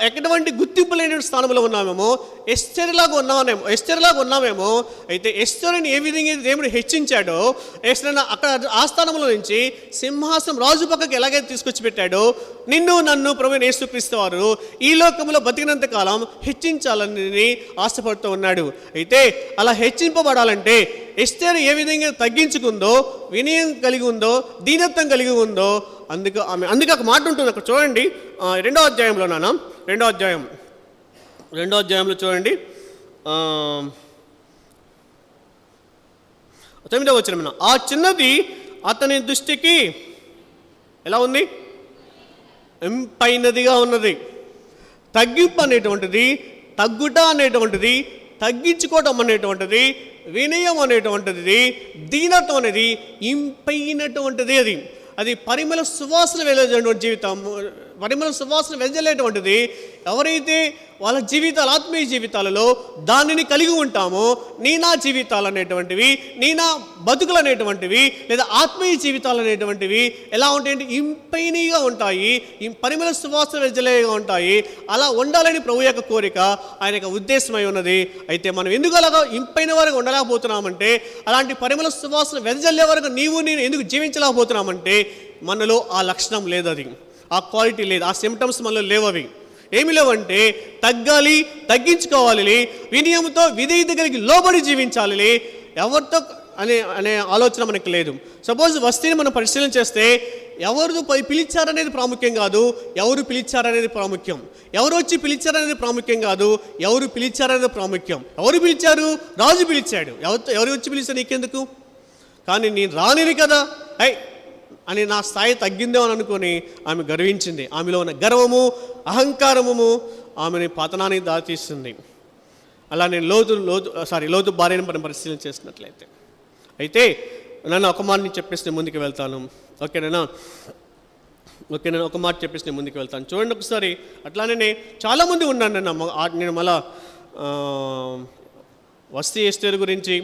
ఎటువంటి గుర్తింపు లేని స్థానంలో ఉన్నామేమో, ఎస్తేరులాగా ఉన్నామేమో. అయితే ఎస్తేరుని ఏ విధంగా దేవుడు హెచ్చించాడో, ఎస్తేరు అక్కడ ఆ స్థానంలో నుంచి సింహాసనం రాజు పక్కకి ఎలాగైతే తీసుకొచ్చి పెట్టాడో, నిన్ను నన్ను ప్రభువైన యేసుక్రీస్తు వారు ఈ లోకంలో బతికినంత కాలం హెచ్చించాలని ఆశపడుతూ ఉన్నాడు. అయితే అలా హెచ్చింపబడాలంటే ఎస్తేరు ఏ విధంగా తగ్గించుకుందో, వినయం కలిగి ఉందో, దీనత్వం కలిగి ఉందో, అందుకే ఒక మాట ఉంటుంది అక్కడ చూడండి. 2వ అధ్యాయంలో నాన్న, 2వ అధ్యాయంలో చూడండి, 9వ వచనం. ఆ చిన్నది అతని దృష్టికి ఎలా ఉంది? ఇంపైనదిగా ఉన్నది. తగ్గింపు అనేటువంటిది, తగ్గుట అనేటువంటిది, తగ్గించుకోవటం అనేటువంటిది, వినయం అనేటువంటిది, దీనత్వం అనేది ఇంపైనటువంటిది. అది పరిమళ సువాసన వెళ్ళేటువంటి జీవితం పరిమళ సువాసన వెదజల్లేటువంటిది ఎవరైతే వాళ్ళ జీవితాలు, ఆత్మీయ జీవితాలలో దానిని కలిగి ఉంటామో, నీ నా జీవితాలు అనేటువంటివి, నీ నా బతుకులు అనేటువంటివి, లేదా ఆత్మీయ జీవితాలు అనేటువంటివి ఎలా ఉంటాయంటే ఇంపైనీగా ఉంటాయి, పరిమళ సువాసన వెదజల్లేగా ఉంటాయి. అలా ఉండాలని ప్రభు యొక్క కోరిక, ఆయన యొక్క ఉద్దేశమై ఉన్నది. అయితే మనం ఎందుకు అలాగా ఇంపైన వరకు ఉండలేకపోతున్నామంటే, అలాంటి పరిమళ సువాసన వెదజల్లే వరకు నీవు నేను ఎందుకు జీవించలేకపోతున్నామంటే, మనలో ఆ లక్షణం లేదు, అది ఆ క్వాలిటీ లేదు, ఆ సిమ్టమ్స్ మనలో లేవు. అవి ఏమి లేవంటే తగ్గాలి, తగ్గించుకోవాలి, వినయంతో విధేయత కలిగి లోబడి జీవించాలి, ఎవరితో అనే ఆలోచన మనకు లేదు. సపోజ్ వస్తీని మనం పరిశీలన చేస్తే ఎవరు పిలిచారనేది ప్రాముఖ్యం కాదు, ఎవరు పిలిచారనేది ప్రాముఖ్యం. ఎవరు వచ్చి పిలిచారనేది ప్రాముఖ్యం కాదు, ఎవరు పిలిచారనేది ప్రాముఖ్యం. ఎవరు పిలిచారు? రాజు పిలిచాడు. ఎవరు వచ్చి పిలిచారు నీకెందుకు? కానీ నేను రానిది కదా అని నా స్థాయి తగ్గిందో అని అనుకొని ఆమె గర్వించింది. ఆమెలో ఉన్న గర్వము, అహంకారము ఆమెని పతనానికి దారితీస్తుంది. అలా నేను లోతు భార్యను మనం పరిశీలన చేసినట్లయితే, అయితే నన్ను ఒక మాట చెప్పేసి నేను ముందుకు వెళ్తాను. ఓకేనా? నేను ఒక మాట చెప్పేసి నేను ముందుకు వెళ్తాను. చూడండి ఒకసారి. అట్లానే చాలామంది ఉన్నాను. నేను మళ్ళా వస్తీ ఎస్తేరు గురించి,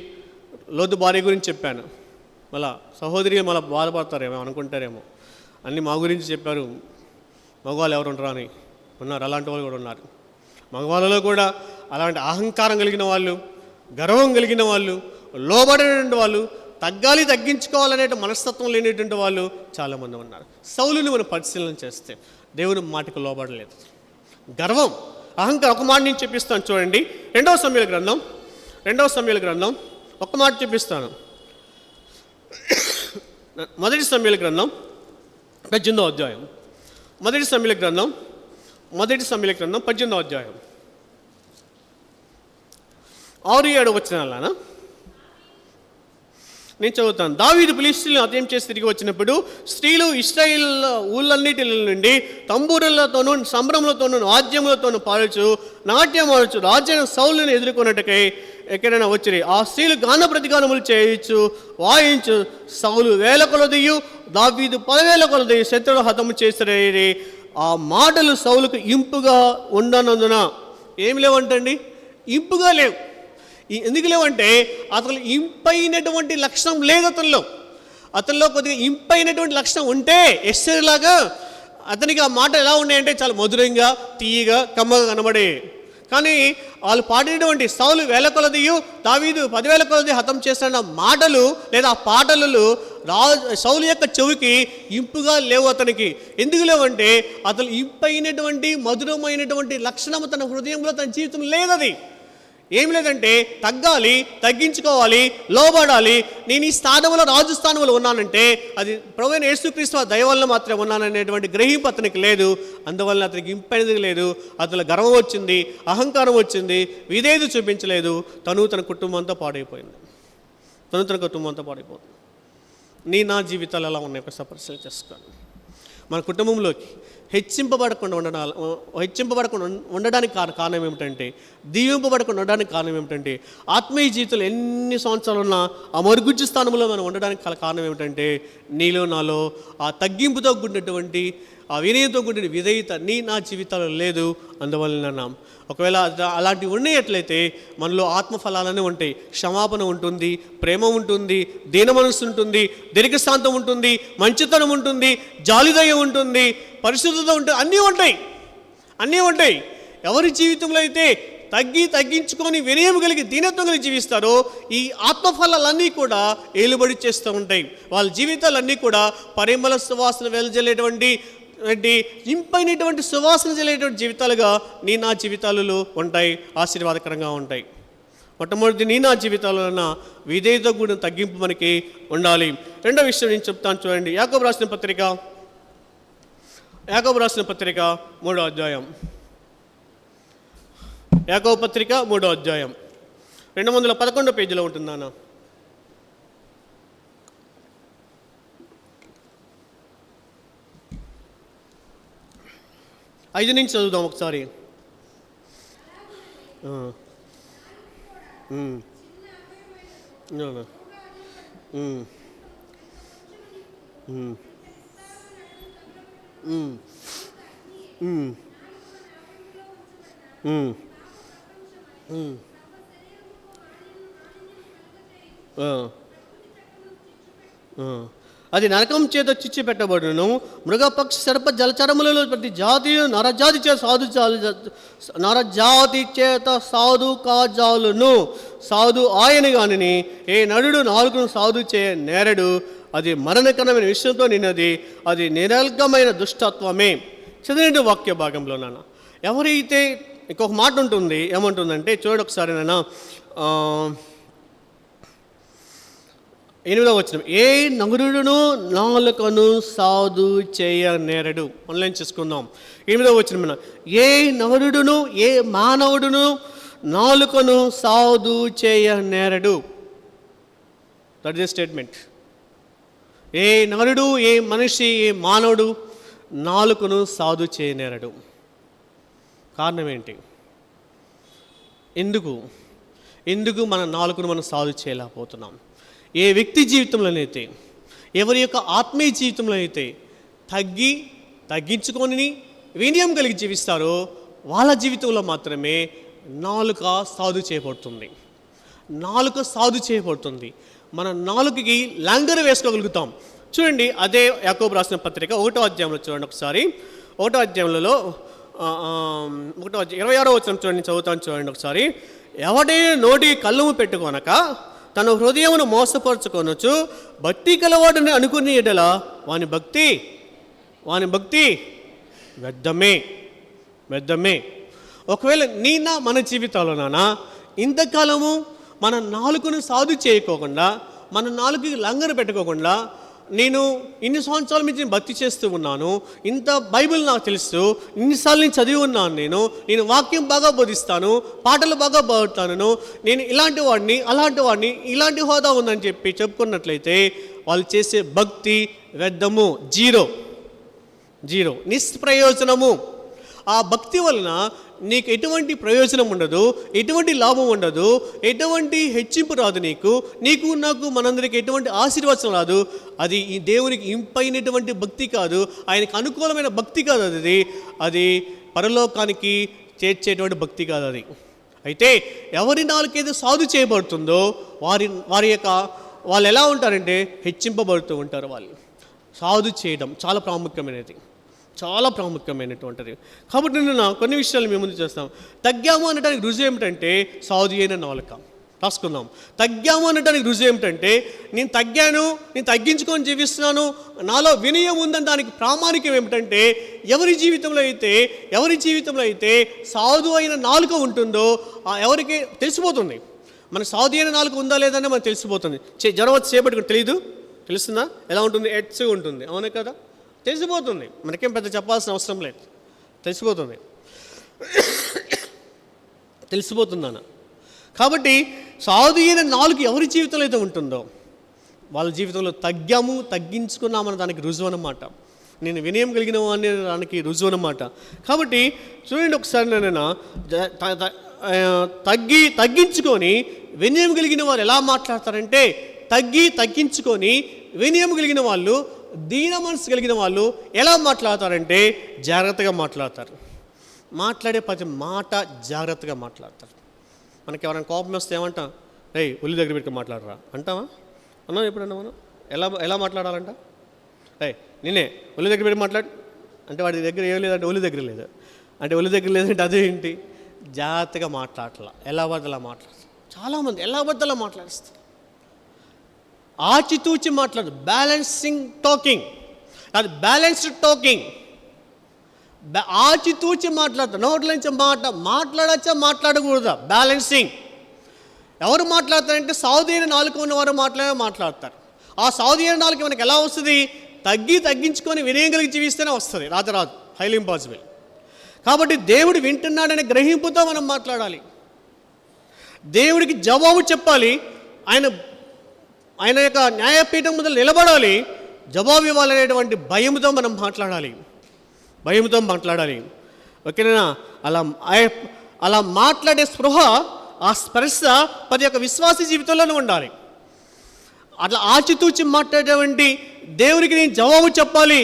లోతు భార్య గురించి చెప్పాను. మళ్ళా సహోదరి మళ్ళీ బాధపడతారేమో, అనుకుంటారేమో అన్నీ మా గురించి చెప్పారు, మగవాళ్ళు ఎవరు ఉండరా అని. ఉన్నారు, అలాంటి వాళ్ళు కూడా ఉన్నారు. మగవాళ్ళలో కూడా అలాంటి అహంకారం కలిగిన వాళ్ళు, గర్వం కలిగిన వాళ్ళు, లోబడినటువంటి వాళ్ళు, తగ్గాలి తగ్గించుకోవాలనే మనస్తత్వం లేనిటువంటి వాళ్ళు చాలామంది ఉన్నారు. సౌలుని మనం పరిశీలన చేస్తే దేవుని మాటకు లోబడలేదు. గర్వం, అహంకారం. ఒక మాట నేను చెప్పిస్తాను చూడండి. రెండవ సమూయేలు గ్రంథం ఒక మాట చెప్పిస్తాను. మొదటి సమూయేలు గ్రంథం 18వ అధ్యాయం. మొదటి సమూయేలు గ్రంథం 18వ అధ్యాయం 6-7 వచనాలనా నేను చదువుతాను. దావీదు ఫిలిష్తీయులను హతం చేసి తిరిగి వచ్చినప్పుడు స్త్రీలు ఇశ్రాయేల్ ఊళ్ళన్నిటి నుండి తంబూరులతోనూ, సంభ్రములతోనూ, వాద్యములతోనూ పాడుచు, నాట్యం ఆడుచు రాజైన సౌలుని ఎదుర్కొన్నట్టుకై ఎక్కడైనా వచ్చిరి. ఆ స్త్రీలు గాన ప్రతిగానములు చేయొచ్చు, వాయించు. సౌలు 1000 కొలదియు, దావీదు 10,000 కొలదియు శత్రువులు హతము చేసిరి. ఆ మాటలు సౌలుకు ఇంపుగా ఉండనందున ఏమి లేవంటండి, ఇంపుగా లేవు. ఎందుకు లేవంటే అతను ఇంపైనటువంటి లక్షణం లేదు అతనిలో కొద్దిగా ఇంపైనటువంటి లక్షణం ఉంటే ఎస్సరిలాగా అతనికి ఆ మాట ఎలా ఉన్నాయంటే చాలా మధురంగా, తీయగా, కమ్మగా కనబడే. కానీ వాళ్ళు పాడినటువంటి సౌలు 1000 కొలదియు, దావీదు 10,000 కొలది హతం చేస్తున్న మాటలు లేదా పాటలు సౌలు యొక్క చెవికి ఇంపుగా లేవు అతనికి. ఎందుకు లేవంటే అతను ఇంపైనటువంటి మధురమైనటువంటి లక్షణము తన హృదయంలో, తన జీవితం లేదది. ఏం లేదంటే తగ్గాలి, తగ్గించుకోవాలి, లోబడాలి. నేను ఈ స్థానంలో, రాజు స్థానంలో ఉన్నానంటే అది ప్రభువైన యేసుక్రీస్తు దయ వల్ల మాత్రమే ఉన్నాననేటువంటి గ్రహింపు అతనికి లేదు. అందువల్ల అతనికి ఇంపైనది లేదు. అతను గర్వం వచ్చింది, అహంకారం వచ్చింది, విధేయత చూపించలేదు. తన కుటుంబంతో పాడైపోయింది. నీ నా జీవితాలు ఎలా ఉన్నాయి ఒకసారి పరిశీలన చేసుకోండి. మన కుటుంబంలోకి హెచ్చింపబడకుండా ఉండడానికి కారణం ఏమిటంటే, దీవింపబడకుండా ఉండడానికి కారణం ఏమిటంటే, ఆత్మీయ జీవితంలో ఎన్ని సంవత్సరాలు ఉన్నా ఆ మరుగుజ్జు స్థానంలో మనం ఉండడానికి కారణం ఏమిటంటే, నీలో నాలో ఆ తగ్గింపుతో కూడినటువంటి, ఆ వినయంతో కూడిన విధేయత నీ నా జీవితాల్లో లేదు. అందువలన ఒకవేళ అలాంటివి ఉన్నట్లయితే మనలో ఆత్మఫలాలనే ఉంటాయి. క్షమాపణ ఉంటుంది, ప్రేమ ఉంటుంది, దీన మనస్సు ఉంటుంది, దీర్ఘశాంతం ఉంటుంది, మంచితనం ఉంటుంది, జాలిదయ ఉంటుంది, పరిశుద్ధత ఉంటుంది, అన్నీ ఉంటాయి. ఎవరి జీవితంలో అయితే తగ్గించుకొని వినయం కలిగి దీనత్వం కలిగి జీవిస్తారో ఈ ఆత్మఫలాలన్నీ కూడా ఏలుబడి చేస్తూ ఉంటాయి. వాళ్ళ జీవితాలన్నీ కూడా పరిమళ సువాసన వెదజల్లేటువంటి ఇంపైనటువంటి సువాసన చెల్లేటువంటి జీవితాలుగా నీ నా జీవితాలలో ఉంటాయి, ఆశీర్వాదకరంగా ఉంటాయి. మొట్టమొదటి నీ నా జీవితాలలో విధేయత కూడిన తగ్గింపు మనకి ఉండాలి. రెండో విషయం నేను చెప్తాను చూడండి. యాకోబు రాసిన పత్రిక 3వ అధ్యాయం. యాకోబు పత్రిక 3వ అధ్యాయం 211 పేజీలో ఉంటుందానా? 5 నుంచి చదువుదాం ఒకసారి. ఉమ్, ఉమ్, ఉమ్, ఆ, ఆ. అది నరకం చేత చిచ్చు పెట్టబడును. మృగపక్ష సర్ప జలచరములలో ప్రతి జాతియు నరజాతి చేత నరజాతి చేత సాధు కాజాలును. సాధు ఆయన గానిని ఏ నరుడు నాలుగును సాధు చేయ నేరడు. అది మరణకరమైన విషయంతో నిన్నది. అది నిరర్గమైన దుష్టత్వమే. చదివిన వాక్య భాగంలో నాన్న ఎవరైతే ఇంకొక మాట ఉంటుంది, ఏమంటుందంటే చూడండి ఒకసారి నాన్న 8వ వచనం, ఏ నగురుడును నాలుకను సాధు చేయ నేరడు. ఆన్లైన్ చేసుకుందాం. 8వ వచనం, ఏ నగురుడును ఏ మానవుడును నాలుకను సాధు చేయ నేరడు. That is statement. ఏ నరుడు, ఏ మనిషి, ఏ మానవుడు నాలుకను సాధు చేయనేరడు. కారణం ఏంటి? ఎందుకు మన నాలుకను మనం సాధు చేయలేకపోతున్నాం? ఏ వ్యక్తి జీవితంలోనైతే, ఎవరి యొక్క ఆత్మీయ జీవితంలో అయితే తగ్గించుకొని వినయం కలిగి జీవిస్తారో వాళ్ళ జీవితంలో మాత్రమే నాలుక సాధు చేయబడుతుంది. నాలుక సాధు చేయబడుతుంది. మన నాలుకకి లంగరు వేసుకోగలుగుతాం. చూడండి, అదే యాకోబు రాసిన పత్రిక 1వ అధ్యాయంలో చూడండి ఒకసారి. 1వ అధ్యాయంలో 26వ వచనం చూడండి, చదువుతాను చూడండి ఒకసారి. ఎవడే నోటి కళ్ళము పెట్టుకొనక తన హృదయమును మోసపరుచుకొనొచ్చు భక్తి కలవాడని అనుకునే ఎడల వాని భక్తి వ్యర్థమే. ఒకవేళ మన జీవితాల్లో నానా ఇంతకాలము మన నాలుకను సాధు చేయకోకుండా, మన నాలుగుకి లంగరు పెట్టుకోకుండా, నేను ఇన్ని సంవత్సరాల నుంచి భక్తి చేస్తూ ఉన్నాను, ఇంత బైబిల్ నాకు తెలుసు, ఇన్నిసార్లు నేను చదివి ఉన్నాను, నేను వాక్యం బాగా బోధిస్తాను, పాటలు బాగా పాడుతాను, నేను ఇలాంటి వాడిని అలాంటి వాడిని, ఇలాంటి హోదా ఉందని చెప్పుకున్నట్లయితే వాళ్ళు చేసే భక్తి వ్యర్థము, జీరో, నిష్ప్రయోజనము. ఆ భక్తి వలన నీకు ఎటువంటి ప్రయోజనం ఉండదు, ఎటువంటి లాభం ఉండదు, ఎటువంటి హెచ్చింపు రాదు. నీకు నాకు మనందరికి ఎటువంటి ఆశీర్వచనం రాదు. అది ఈ దేవునికి ఇంపైనటువంటి భక్తి కాదు, ఆయనకు అనుకూలమైన భక్తి కాదు. అది పరలోకానికి చేర్చేటువంటి భక్తి కాదు అది. అయితే ఎవరి నాలుకైతే సాధు చేయబడుతుందో వాళ్ళు ఎలా ఉంటారంటే హెచ్చింపబడుతూ ఉంటారు. వాళ్ళు సాధు చేయడం చాలా ప్రాముఖ్యమైనటువంటిది. కాబట్టి నేను కొన్ని విషయాలు మేము ముందు చేస్తాం. తగ్గాము అనడానికి రుజువు ఏమిటంటే సాధు అయిన నాలుక. రాసుకుందాం. తగ్గాము అనడానికి రుజువు ఏమిటంటే నేను తగ్గించుకొని జీవిస్తున్నాను, నాలో వినయం ఉందని దానికి ప్రామాణికం ఏమిటంటే ఎవరి జీవితంలో అయితే సాధు అయిన నాలుక ఉంటుందో ఎవరికి తెలిసిపోతుంది. మన సాధు అయిన నాలుక ఉందా లేదని మనకు తెలిసిపోతుంది. జ్వరం వచ్చి చేపట్టుకుని తెలుస్తుందా ఎలా ఉంటుంది? ఎడ్స్గా ఉంటుంది, అవునే కదా? తెలిసిపోతుంది. మనకేం పెద్ద చెప్పాల్సిన అవసరం లేదు, తెలిసిపోతుందన్న. కాబట్టి సాధు అయిన నాలుగు ఎవరి జీవితంలో అయితే ఉంటుందో వాళ్ళ జీవితంలో తగ్గించుకున్నామన్న దానికి రుజువు అన్నమాట. నేను వినయం కలిగిన వాడిని దానికి రుజువు అన్నమాట. కాబట్టి చూడండి ఒకసారి, నేను తగ్గించుకొని వినయం కలిగిన వారు ఎలా మాట్లాడతారంటే, తగ్గించుకొని వినయం కలిగిన వాళ్ళు, దీన మనసు కలిగిన వాళ్ళు ఎలా మాట్లాడతారంటే జాగ్రత్తగా మాట్లాడతారు. మాట్లాడే ప్రతి మాట జాగ్రత్తగా మాట్లాడతారు. మనకి ఎవరైనా కోపం వస్తే ఏమంటాం? ఒళ్ళు దగ్గర పెట్టుకుని మాట్లాడరా అంటావా? అన్నాం ఎప్పుడన్నా మనం? ఎలా మాట్లాడాలంట? నేనే ఒళ్ళు దగ్గర పెట్టి మాట్లాడు అంటే వాడి దగ్గర ఏం లేదంటే ఒళ్ళు దగ్గర లేదు అంటే, ఒళ్ళు దగ్గర లేదంటే అదేంటి? జాగ్రత్తగా మాట్లాడాల. ఎలా పడితే అలా మాట్లాడతారు. చాలామంది ఎలా పడితే అలా మాట్లాడిస్తారు. ఆచితూచి మాట్లాడు, బ్యాలెన్స్డ్ టాకింగ్. ఆచితూచి మాట్లాడతారు. నోట్ల నుంచి మాట్లాడచ్చా మాట్లాడకూడదా? బ్యాలెన్సింగ్. ఎవరు మాట్లాడతారంటే సాధువైన నాలుక ఉన్నవారు మాట్లాడతారు. ఆ సాధువైన నాలుక మనకి ఎలా వస్తుంది? తగ్గించుకొని వినయం కలిగి జీవిస్తేనే వస్తుంది, రాదు, హైలీ ఇంపాసిబుల్. కాబట్టి దేవుడు వింటున్నాడనే గ్రహింపుతో మనం మాట్లాడాలి. దేవుడికి జవాబు చెప్పాలి. ఆయన యొక్క న్యాయపీఠం ముందు నిలబడాలి. జవాబు ఇవ్వాలనేటువంటి భయంతో మనం మాట్లాడాలి. ఓకేనా? అలా మాట్లాడే స్పృహ, ఆ స్పర్శ ప్రతి ఒక్క విశ్వాస జీవితంలోనూ ఉండాలి. అట్లా ఆచితూచి మాట్లాడేటువంటి దేవునికి నేను జవాబు చెప్పాలి.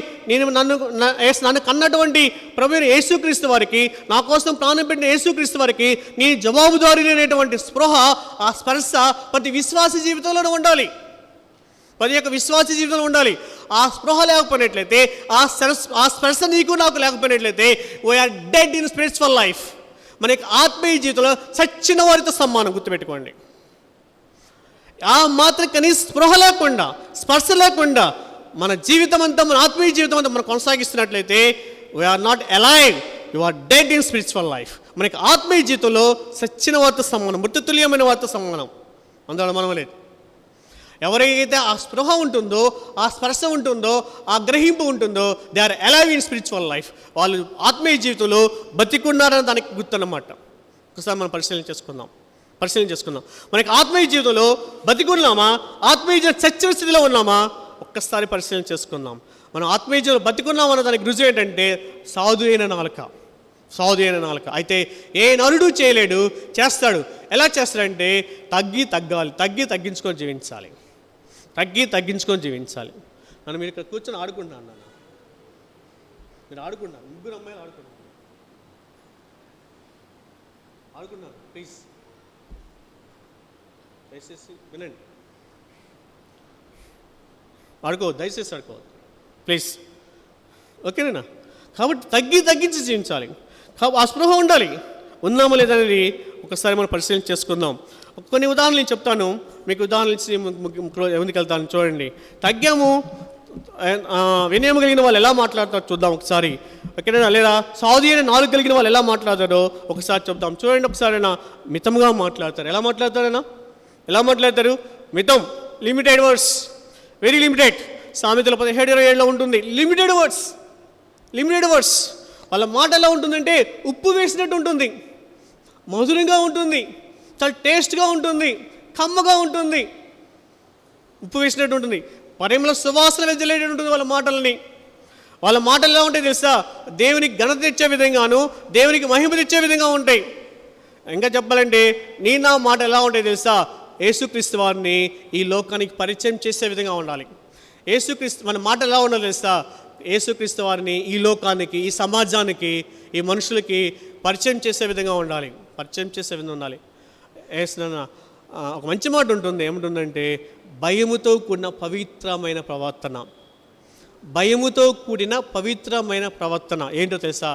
నన్ను కన్నటువంటి ప్రభువైన యేసుక్రీస్తు వారికి, నా కోసం ప్రాణం పెట్టిన యేసుక్రీస్తు వారికి నేను జవాబుదారీ అనేటువంటి స్పృహ, ఆ స్పర్శ ప్రతి విశ్వాస జీవితంలోనే ఉండాలి. ప్రతి ఒక్క విశ్వాస జీవితంలో ఉండాలి. ఆ స్పృహ లేకపోయినట్లయితే, ఆ స్పర్శ నీకు నాకు లేకపోయినట్లయితే, we are dead in spiritual life. మనకి ఆత్మీయ జీవితంలో చచ్చిన వారితో సమానం. గుర్తుపెట్టుకోండి. ఆ మాత్రం కనీస స్పృహ లేకుండా, స్పర్శ లేకుండా మన జీవితం అంతా, మన ఆత్మీయ జీవితం అంతా మనం కొనసాగిస్తున్నట్లయితే we are not alive, you are dead in spiritual life. మనకి ఆత్మీయ జీవితంలో చచ్చిన వారితో సమానం, మృతుతుల్యమైన వారితో సమానం. అందువల్ల మనం లేదు. ఎవరైతే ఆ స్పృహ ఉంటుందో, ఆ స్పర్శ ఉంటుందో, ఆ గ్రహింపు ఉంటుందో, they are alive in spiritual life. వాళ్ళు ఆత్మీయ జీవితంలో బతికున్నారని దానికి గుర్తన్నమాట. ఒకసారి మనం పరిశీలన చేసుకుందాం. మనకి ఆత్మీయ జీవితంలో బతికున్నామా, ఆత్మీయ జీవితం చచ్చిన స్థితిలో ఉన్నామా, ఒక్కసారి పరిశీలన చేసుకుందాం. మనం ఆత్మీయ జీవితంలో బతికున్నామన్న దానికి రుజువు ఏంటంటే సాధు అయిన నాలుక. అయితే ఏ నరుడు చేయలేడు, చేస్తాడు. ఎలా చేస్తాడంటే తగ్గించుకొని జీవించాలి. నన్ను మీరు ఇక్కడ కూర్చొని ఆడుకుంటున్నాను. మీరు ఆడుకుంటున్నారు, ముగ్గురు అమ్మాయిలు ఆడుకుంటున్నారు. ప్లీజ్ దయచేసి వినండి. దయచేసి ఆడుకోవద్దు ప్లీజ్. ఓకేనా? కాబట్టి తగ్గించి జీవించాలి. ఆ స్పృహ ఉండాలి. ఉన్నామా లేదనేది ఒకసారి మనం పరిశీలన చేసుకుందాం. కొన్ని ఉదాహరణలు నేను చెప్తాను, మీకు ఉదాహరణలు ఇచ్చి ముందుకెళ్తాను. చూడండి, తగ్గాము, వినయం కలిగిన వాళ్ళు ఎలా మాట్లాడతారో చూద్దాం ఒకసారి. ఓకేనా? లేదా సాధు అయిన నాలుగు కలిగిన వాళ్ళు ఎలా మాట్లాడతారో ఒకసారి చెప్తాం. చూడండి, ఒకసారి మితంగా మాట్లాడతారు. ఎలా మాట్లాడతారు? మితం, లిమిటెడ్ వర్డ్స్, వెరీ లిమిటెడ్. సామెతల 17:27 ఉంటుంది. Limited words. వాళ్ళ మాట ఎలా ఉంటుందంటే ఉప్పు వేసినట్టు ఉంటుంది, మధురంగా ఉంటుంది, చాలా టేస్ట్గా ఉంటుంది, కమ్మగా ఉంటుంది, ఉప్పు వేసినట్టు ఉంటుంది, పరిమళ సువాసన వెదజల్లేటట్టు ఉంటుంది వాళ్ళ మాటలు ఎలా ఉంటాయి తెలుసా? దేవునికి ఘనత తెచ్చే విధంగాను, దేవునికి మహిమ తెచ్చే విధంగా ఉంటాయి. ఇంకా చెప్పాలంటే నా మాట ఎలా ఉంటాయి తెలుసా? యేసుక్రీస్తు వారిని ఈ లోకానికి పరిచయం చేసే విధంగా ఉండాలి. మన మాట ఎలా ఉండాలి తెలుసా? యేసుక్రీస్తు వారిని ఈ లోకానికి, ఈ సమాజానికి, ఈ మనుషులకి పరిచయం చేసే విధంగా ఉండాలి. ఒక మంచి మాట ఉంటుంది. ఏముంటుందంటే భయముతో కూడిన పవిత్రమైన ప్రవర్తన. ఏంటో తెలుసా?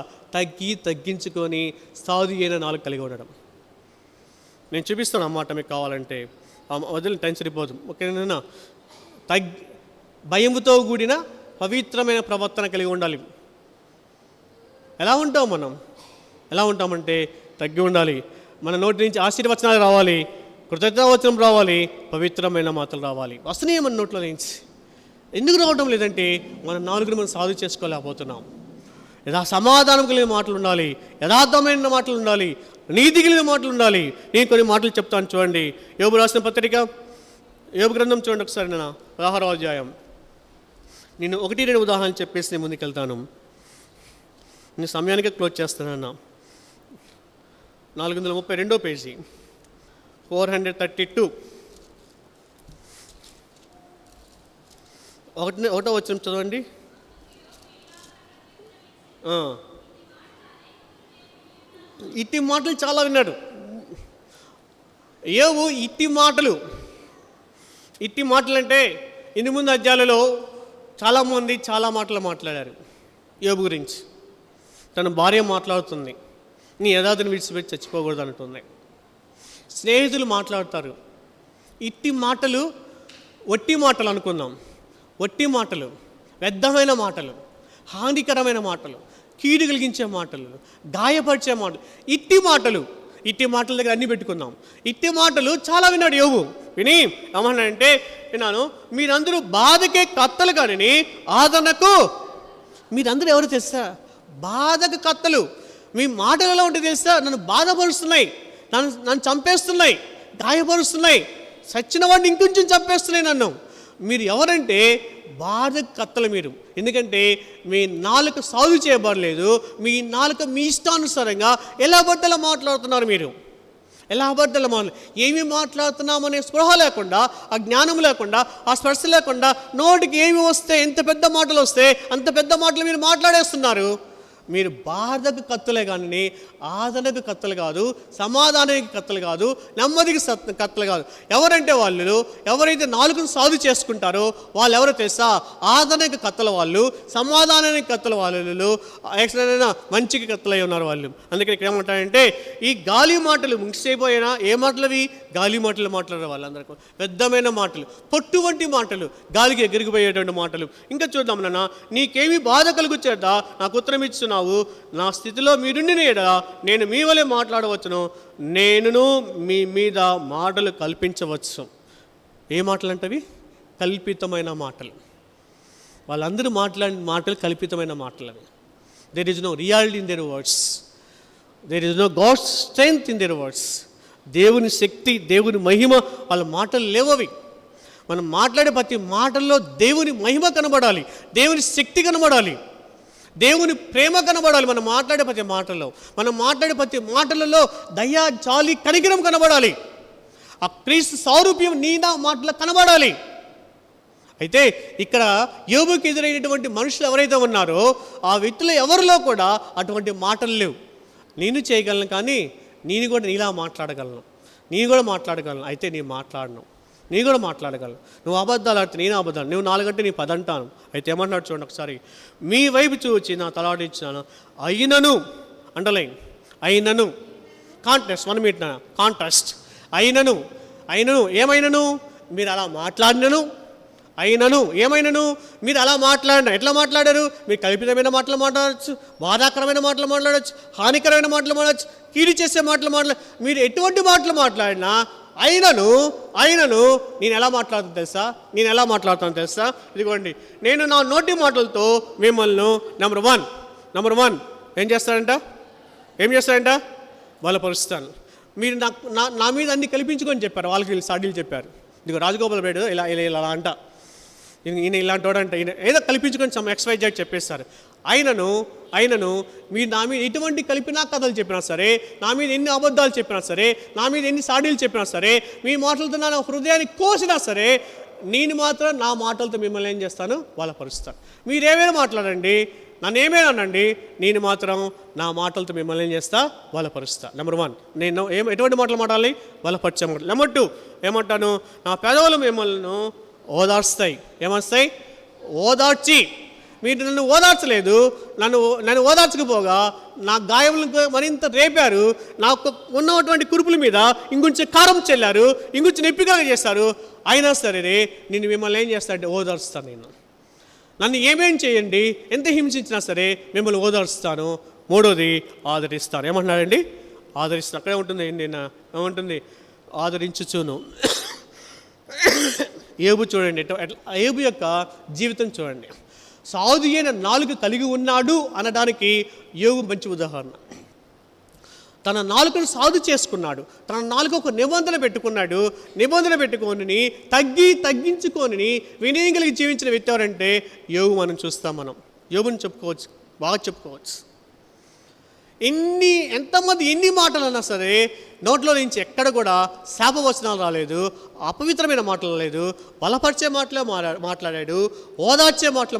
తగ్గించుకొని సాధు అయిన నాలుగు కలిగి ఉండడం. నేను చూపిస్తాను అన్నమాట, మీకు కావాలంటే వదిలి టైం సరిపోదు. ఓకేనా? భయముతో కూడిన పవిత్రమైన ప్రవర్తన కలిగి ఉండాలి. ఎలా ఉంటామంటే తగ్గి ఉండాలి. మన నోటి నుంచి ఆశీర్వచనాలు రావాలి, కృతజ్ఞతావచనం రావాలి, పవిత్రమైన మాటలు రావాలి. వస్తున్నాయి మన నోట్లో నుంచి. ఎందుకు రావడం లేదంటే మన నాలుగురు మనం సాధు చేసుకోలేకపోతున్నాం. సమాధానం కలిగిన మాటలు ఉండాలి, యథార్థమైన మాటలు ఉండాలి, నీతి కలిగిన మాటలు ఉండాలి. నేను కొన్ని మాటలు చెప్తాను. చూడండి, యోబు రాసిన పత్రిక, యోబు గ్రంథం చూడండి ఒకసారి. 16వ అధ్యాయం. నేను 1-2 ఉదాహరణలు చెప్పేసి నేను ముందుకెళ్తాను. నేను సమయానికి క్లోజ్ చేస్తానన్నా. 432 పేజీ, 432. 1వ వచనం చదవండి. ఇట్టి మాటలు చాలా విన్నాడు యోబు. ఇట్టి మాటలు అంటే ఇందు ముందు అధ్యాయాలలో చాలామంది చాలా మాటలు మాట్లాడారు యోబు గురించి. తన భార్య మాట్లాడుతుంది, నీ యథార్థను విడిచిపెట్టి చచ్చిపోకూడదు అంటుంది. స్నేహితులు మాట్లాడతారు. ఇట్టి మాటలు ఒట్టి మాటలు అనుకుందాం. ఒట్టి మాటలు, వ్యర్థమైన మాటలు, హానికరమైన మాటలు, కీడు కలిగించే మాటలు, గాయపరిచే మాటలు, ఇట్టి మాటల దగ్గర అన్నీ పెట్టుకుందాం. ఇట్టి మాటలు చాలా విన్నాడు యోబు. విని ఏమన్నాడంటే, విన్నాను, మీరందరూ బాధకే కత్తలు కానీ ఆదరణకు, మీరందరూ ఎవరు తెలుసా? బాధకు కత్తలు. మీ మాటలు ఎలా ఉంటే తెలుసా? నన్ను బాధపరుస్తున్నాయి, నన్ను చంపేస్తున్నాయి, గాయపరుస్తున్నాయి, సచ్చిన వాడిని ఇంకొంచెం చంపేస్తున్నాయి నన్ను. మీరు ఎవరంటే బాధకు కత్తలు మీరు. ఎందుకంటే మీ నాలుక సాగు చేయబడలేదు. మీ నాలుక మీ ఇష్టానుసారంగా ఎలా పడితే అలా మాట్లాడుతున్నారు. మీరు ఎలా అబద్ధాలు ఏమి మాట్లాడుతున్నామనే స్పృహ లేకుండా, ఆ జ్ఞానం లేకుండా, ఆ స్పర్శ లేకుండా నోటికి ఏమి వస్తే, ఎంత పెద్ద మాటలు వస్తే అంత పెద్ద మాటలు మీరు మాట్లాడేస్తున్నారు. మీరు బాధకు కత్తులే కానీ ఆదరణకు కత్తులు కాదు, సమాధానానికి కత్తులు కాదు, నెమ్మదికి కత్తులు కాదు. ఎవరంటే వాళ్ళు ఎవరైతే నాలుగును సాధు చేసుకుంటారో వాళ్ళు ఎవరో తెలుసా? ఆదరణకి కత్తుల వాళ్ళు, సమాధానానికి కత్తుల వాళ్ళు, ఎక్స్ట్రా మంచికి కత్తులై ఉన్నారు వాళ్ళు. అందుకని ఇక్కడ ఏమంటారంటే ఈ గాలి మాటలు ముగిసిపోయినా ఏ మాటలవి? గాలి మాటలు మాట్లాడారు వాళ్ళందరికీ. పెద్దమైన మాటలు, పొట్టు వంటి మాటలు, గాలికి ఎగిరిగిపోయేటువంటి మాటలు. ఇంకా చూద్దాం నాన్న, నీకేమి బాధ కలుగుచేట నాకు ఉత్తరం ఇచ్చున్నావు, నా స్థితిలో మీరుండిన ఎడల నేను మీ వలె మాట్లాడవచ్చును, నేనును మీ మీద మాటలు కల్పించవచ్చు. ఏ మాటలు అంటవి? కల్పితమైన మాటలు. వాళ్ళందరూ మాట్లాడిన మాటలు కల్పితమైన మాటలు అవి. There is no reality in their words, there is no God's strength in their words. దేవుని శక్తి, దేవుని మహిమ వాళ్ళ మాటలు లేవవి. మనం మాట్లాడే ప్రతి మాటల్లో దేవుని మహిమ కనబడాలి, దేవుని శక్తి కనబడాలి, దేవుని ప్రేమ కనబడాలి. మనం మాట్లాడే ప్రతి మాటల్లో, మనం మాట్లాడే ప్రతి మాటలలో దయా, జాలి, కనికరం కనబడాలి. ఆ క్రీస్తు సారూప్యం నీ నా మాటలో కనబడాలి. అయితే ఇక్కడ యోబుకి ఎదురైనటువంటి మనుషులు ఎవరైతే ఉన్నారో ఆ వ్యక్తులు ఎవరిలో కూడా అటువంటి మాటలు లేవు. నేను చేయగలను, కానీ నేను కూడా నీలా మాట్లాడగలను, నేను కూడా మాట్లాడగలను. అయితే నేను మాట్లాడను, నేను కూడా మాట్లాడగలను. నువ్వు అబద్ధాలు ఆడితే నేను అబద్ధాలు, నువ్వు 4 అంటే నేను 10 అంటాను. అయితే ఏమన్నాడు చూడండి ఒకసారి. మీ వైపు చూచి నా తలాడించాను, అయినను, అండర్లైన్, అయినను, కాంటెస్ట్ 1 minute కాంటెస్ట్, అయినను, ఏమైనను మీరు అలా మాట్లాడినను, అయినను ఏమైనను మీరు అలా మాట్లాడిన. ఎట్లా మాట్లాడారు? మీరు కల్పితమైన మాటలు మాట్లాడచ్చు, బాధాకరమైన మాటలు మాట్లాడచ్చు, హానికరమైన మాటలు మాట్లాడచ్చు, కీడు చేసే మాటలు మీరు ఎటువంటి మాటలు మాట్లాడినా అయినను నేను ఎలా మాట్లాడుతాను తెలుసా? ఇదిగోండి, నేను నా నోటి మాటలతో మిమ్మల్ని నెంబర్ వన్ ఏం చేస్తాడంట? బలపరుస్తాను. మీరు నా మీద అన్ని కల్పించుకొని చెప్పారు, వాళ్ళకి వీళ్ళు సాడీలు చెప్పారు. ఇదిగో రాజగోపాల్ రెడ్డి ఇలా అంట, ఈయన ఇలాంటి వాడంట, ఈయన ఏదో కల్పించుకొని XYZ చెప్పేస్తారు. అయినను మీరు నా మీద ఎటువంటి కలిపినా కథలు చెప్పినా సరే, నా మీద ఎన్ని అబద్ధాలు చెప్పినా సరే, నా మీద ఎన్ని సాడీలు చెప్పినా సరే, మీ మాటలతో నా హృదయాన్ని కోసినా సరే, నేను మాత్రం నా మాటలతో మిమ్మల్ని ఏం చేస్తాను? బలపరుస్తాను. మీరేమైనా మాట్లాడండి, నన్ను ఏమైనా అనండి, నేను మాత్రం నా మాటలతో మిమ్మల్ని ఏం చేస్తా? బలపరుస్తా. నెంబర్ 1 నేను ఎటువంటి మాటలు మాట్లాడాలి? బలపరిచే మాటలు. నెంబర్ 2 ఏమంటాను? నా పెదవులు మిమ్మల్ని ఓదార్స్తాయి. ఏమొస్తాయి? ఓదార్చి. మీరు నన్ను ఓదార్చలేదు, నన్ను ఓదార్చకపోగా నా గాయములకు మరింత రేపారు, నాకు ఉన్నటువంటి కురుపుల మీద ఇంకొంచెం కారం చెల్లారు, ఇంకొంచెం నొప్పిగా చేస్తారు. అయినా సరే నేను మిమ్మల్ని ఏం చేస్తానంటే ఓదార్స్తాను. నన్ను ఏమేం చేయండి, ఎంత హింసించినా సరే మిమ్మల్ని ఓదార్స్తాను. 3వది ఆదరిస్తాను. ఏమంటున్నాడండి? ఆదరిస్తాను. అక్కడే ఉంటుంది, ఏమంటుంది? ఆదరించుచును. యోబు చూడండి, యోబు యొక్క జీవితం చూడండి. సాధు అయిన నాలుక కలిగి ఉన్నాడు అనడానికి యోబు మంచి ఉదాహరణ. తన నాలుకను సాధు చేసుకున్నాడు, తన నాలుక ఒక నిబంధన పెట్టుకొని తగ్గించుకొని వినయం కలిగి జీవించిన వ్యక్తి ఎవరంటే యోబు. మనం చూస్తాం, మనం యోబుని చెప్పుకోవచ్చు, బాగా చెప్పుకోవచ్చు. ఎంతమంది ఎన్ని మాటలు అన్నా సరే నోట్లో నుంచి ఎక్కడ కూడా శాపవచనాలు రాలేదు, అపవిత్రమైన మాటలు లేదు, బలపరిచే మాటలే మాట్లాడాడు, ఓదార్చే మాటలు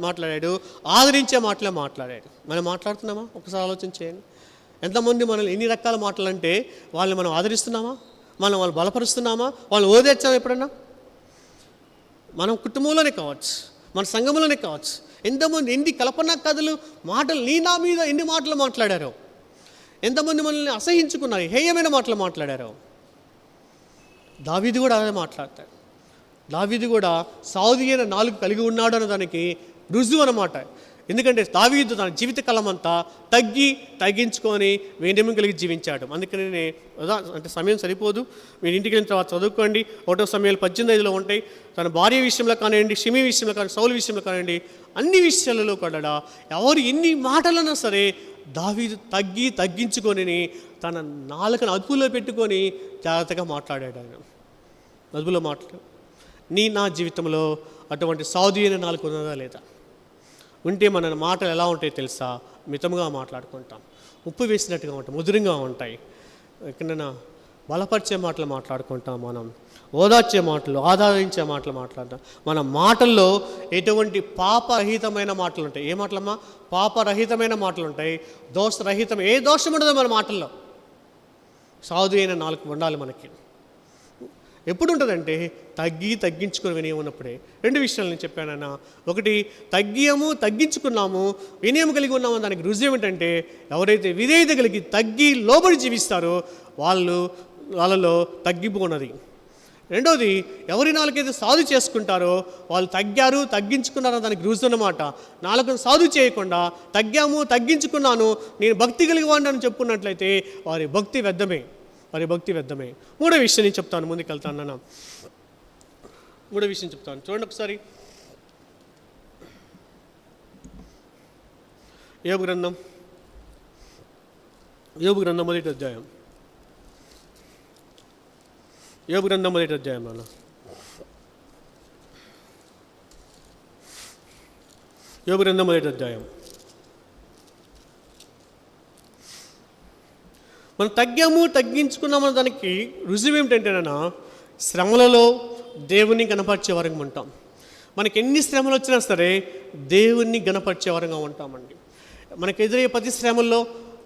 మాట్లాడాడు, ఆదరించే మాటలే మాట్లాడాడు. మనం మాట్లాడుతున్నామా? ఒకసారి ఆలోచన చేయండి. ఎంతమంది మనల్ని ఎన్ని రకాల మాటలు అంటే వాళ్ళని మనం ఆదరిస్తున్నామా? వాళ్ళు బలపరుస్తున్నామా? వాళ్ళు ఓదార్చామా ఎప్పుడన్నా? మనం కుటుంబంలోనే కావచ్చు, మన సంఘంలోనే కావచ్చు, ఎంతమంది ఎన్ని కల్పనా కథలు మాటలు నా మీద ఎన్ని మాటలు మాట్లాడారో, ఎంతమంది మనల్ని అసహించుకున్నారు, హేయమైన మాటలు మాట్లాడారో. దావీదు కూడా అదే మాట్లాడతాడు. దావీదు కూడా సాధు అయిన నాలుగు కలిగి ఉన్నాడు అన్నదానికి రుజువు అన్నమాట. ఎందుకంటే దావీదు తన జీవితకాలం అంతా తగ్గించుకొని వినయం కలిగి జీవించాడు. అందుకని అంటే సమయం సరిపోదు, మీరు ఇంటికి వెళ్ళిన తర్వాత చదువుకోండి. 1 సమయాలు 18:5 ఉంటాయి. తన భార్య విషయంలో కానివ్వండి, షిమీ విషయంలో కానీ, సౌలు విషయంలో కానివ్వండి, అన్ని విషయాలలో కూడా ఎవరు ఎన్ని మాటలన్నా సరే దావీదు తగ్గించుకొని తన నాలుకను అదుపులో పెట్టుకొని జాగ్రత్తగా మాట్లాడాడు. ఆయన అదుపులో మాట్లాడు. నా జీవితంలో అటువంటి సాధు అయిన నాలుక ఉన్నదా లేదా? ఉంటే మన మాటలు ఎలా ఉంటాయి తెలుసా? మితంగా మాట్లాడుకుంటాం, ఉప్పు వేసినట్టుగా ఉంటాయి, మధురంగా ఉంటాయి. ఎక్కడైనా బలపరిచే మాటలు మాట్లాడుకుంటాం, మనం ఓదార్చే మాటలు, ఆదరించే మాటలు మాట్లాడతాం. మన మాటల్లో ఎటువంటి పాపరహితమైన మాటలు ఉంటాయి. ఏ మాటలమ్మా? పాపరహితమైన మాటలు ఉంటాయి. దోషరహితం, ఏ దోషం ఉండదు మన మాటల్లో. సాధు అయిన నాలుగు ఉండాలి మనకి. ఎప్పుడు ఉంటుందంటే తగ్గించుకొని వినయం ఉన్నప్పుడే. రెండు విషయాలు నేను చెప్పానన్నా. ఒకటి, తగ్గించుకున్నాము, వినయం కలిగి ఉన్నాము. దానికి రుజువు ఏమిటంటే, ఎవరైతే విధేయత కలిగి తగ్గి లోబడి జీవిస్తారో వాళ్ళలో తగ్గింపు ఉన్నది. రెండోది, ఎవరి నాలుగైతే సాధు చేసుకుంటారో వాళ్ళు తగ్గించుకున్నారో దానికి రుజువు అన్నమాట. నాలుగును సాధు చేయకుండా తగ్గించుకున్నాను, నేను భక్తి కలిగి వాడిని చెప్పుకున్నట్లయితే వారి భక్తి వ్యర్థమే. మూడో విషయం నేను చెప్తాను, ముందుకు వెళ్తాను నాన్న. మూడో విషయం చెప్తాను, చూడండి ఒకసారి. యోబు గ్రంథం మొదటి అధ్యాయం. యోబు గ్రంథం మొదటి అధ్యాయం నాన్న. యోబు గ్రంథం మొదటి అధ్యాయం. మనం తగ్గించుకున్నామన్న దానికి రుజువు ఏమిటంటేనా, శ్రమలలో దేవుణ్ణి గణపరిచే వరంగా ఉంటాం. మనకి ఎన్ని శ్రమలు వచ్చినా సరే దేవుణ్ణి గణపరిచే వరంగా ఉంటామండి. మనకు ఎదురయ్యే ప్రతి శ్రమల్లో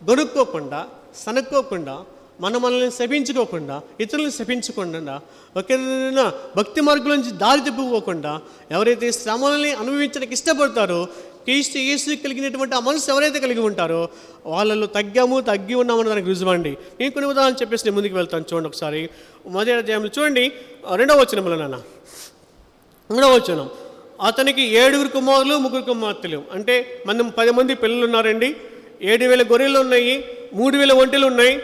గొనుక్కోకుండా, సనక్కోకుండా, మనల్ని శపించుకోకుండా, ఇతరులను శపించకుండా, ఒకరినైనా భక్తి మార్గం నుంచి దారి తిప్పుకోకుండా, ఎవరైతే శ్రమలని అనుభవించడానికి ఇష్టపడతారో, క్రీస్తు యేసు కలిగినటువంటి ఆ మనసు ఎవరైతే కలిగి ఉంటారో వాళ్ళలో తగ్గి ఉన్నామని దానికి రుజువండి. నేను కొన్ని ఉదాహరణలు చెప్పేసి నేను ముందుకు వెళ్తాను. చూడండి ఒకసారి మొదటి అధ్యాయంలో చూడండి, 2వ వచనంలో నాన్న. 2వ వచనం, అతనికి 7 కుమారులు 3 కుమార్తెలు. అంటే 10 మంది పిల్లలు ఉన్నారండి. 7,000 గొర్రెలు ఉన్నాయి, 3,000 ఒంటెలు ఉన్నాయి,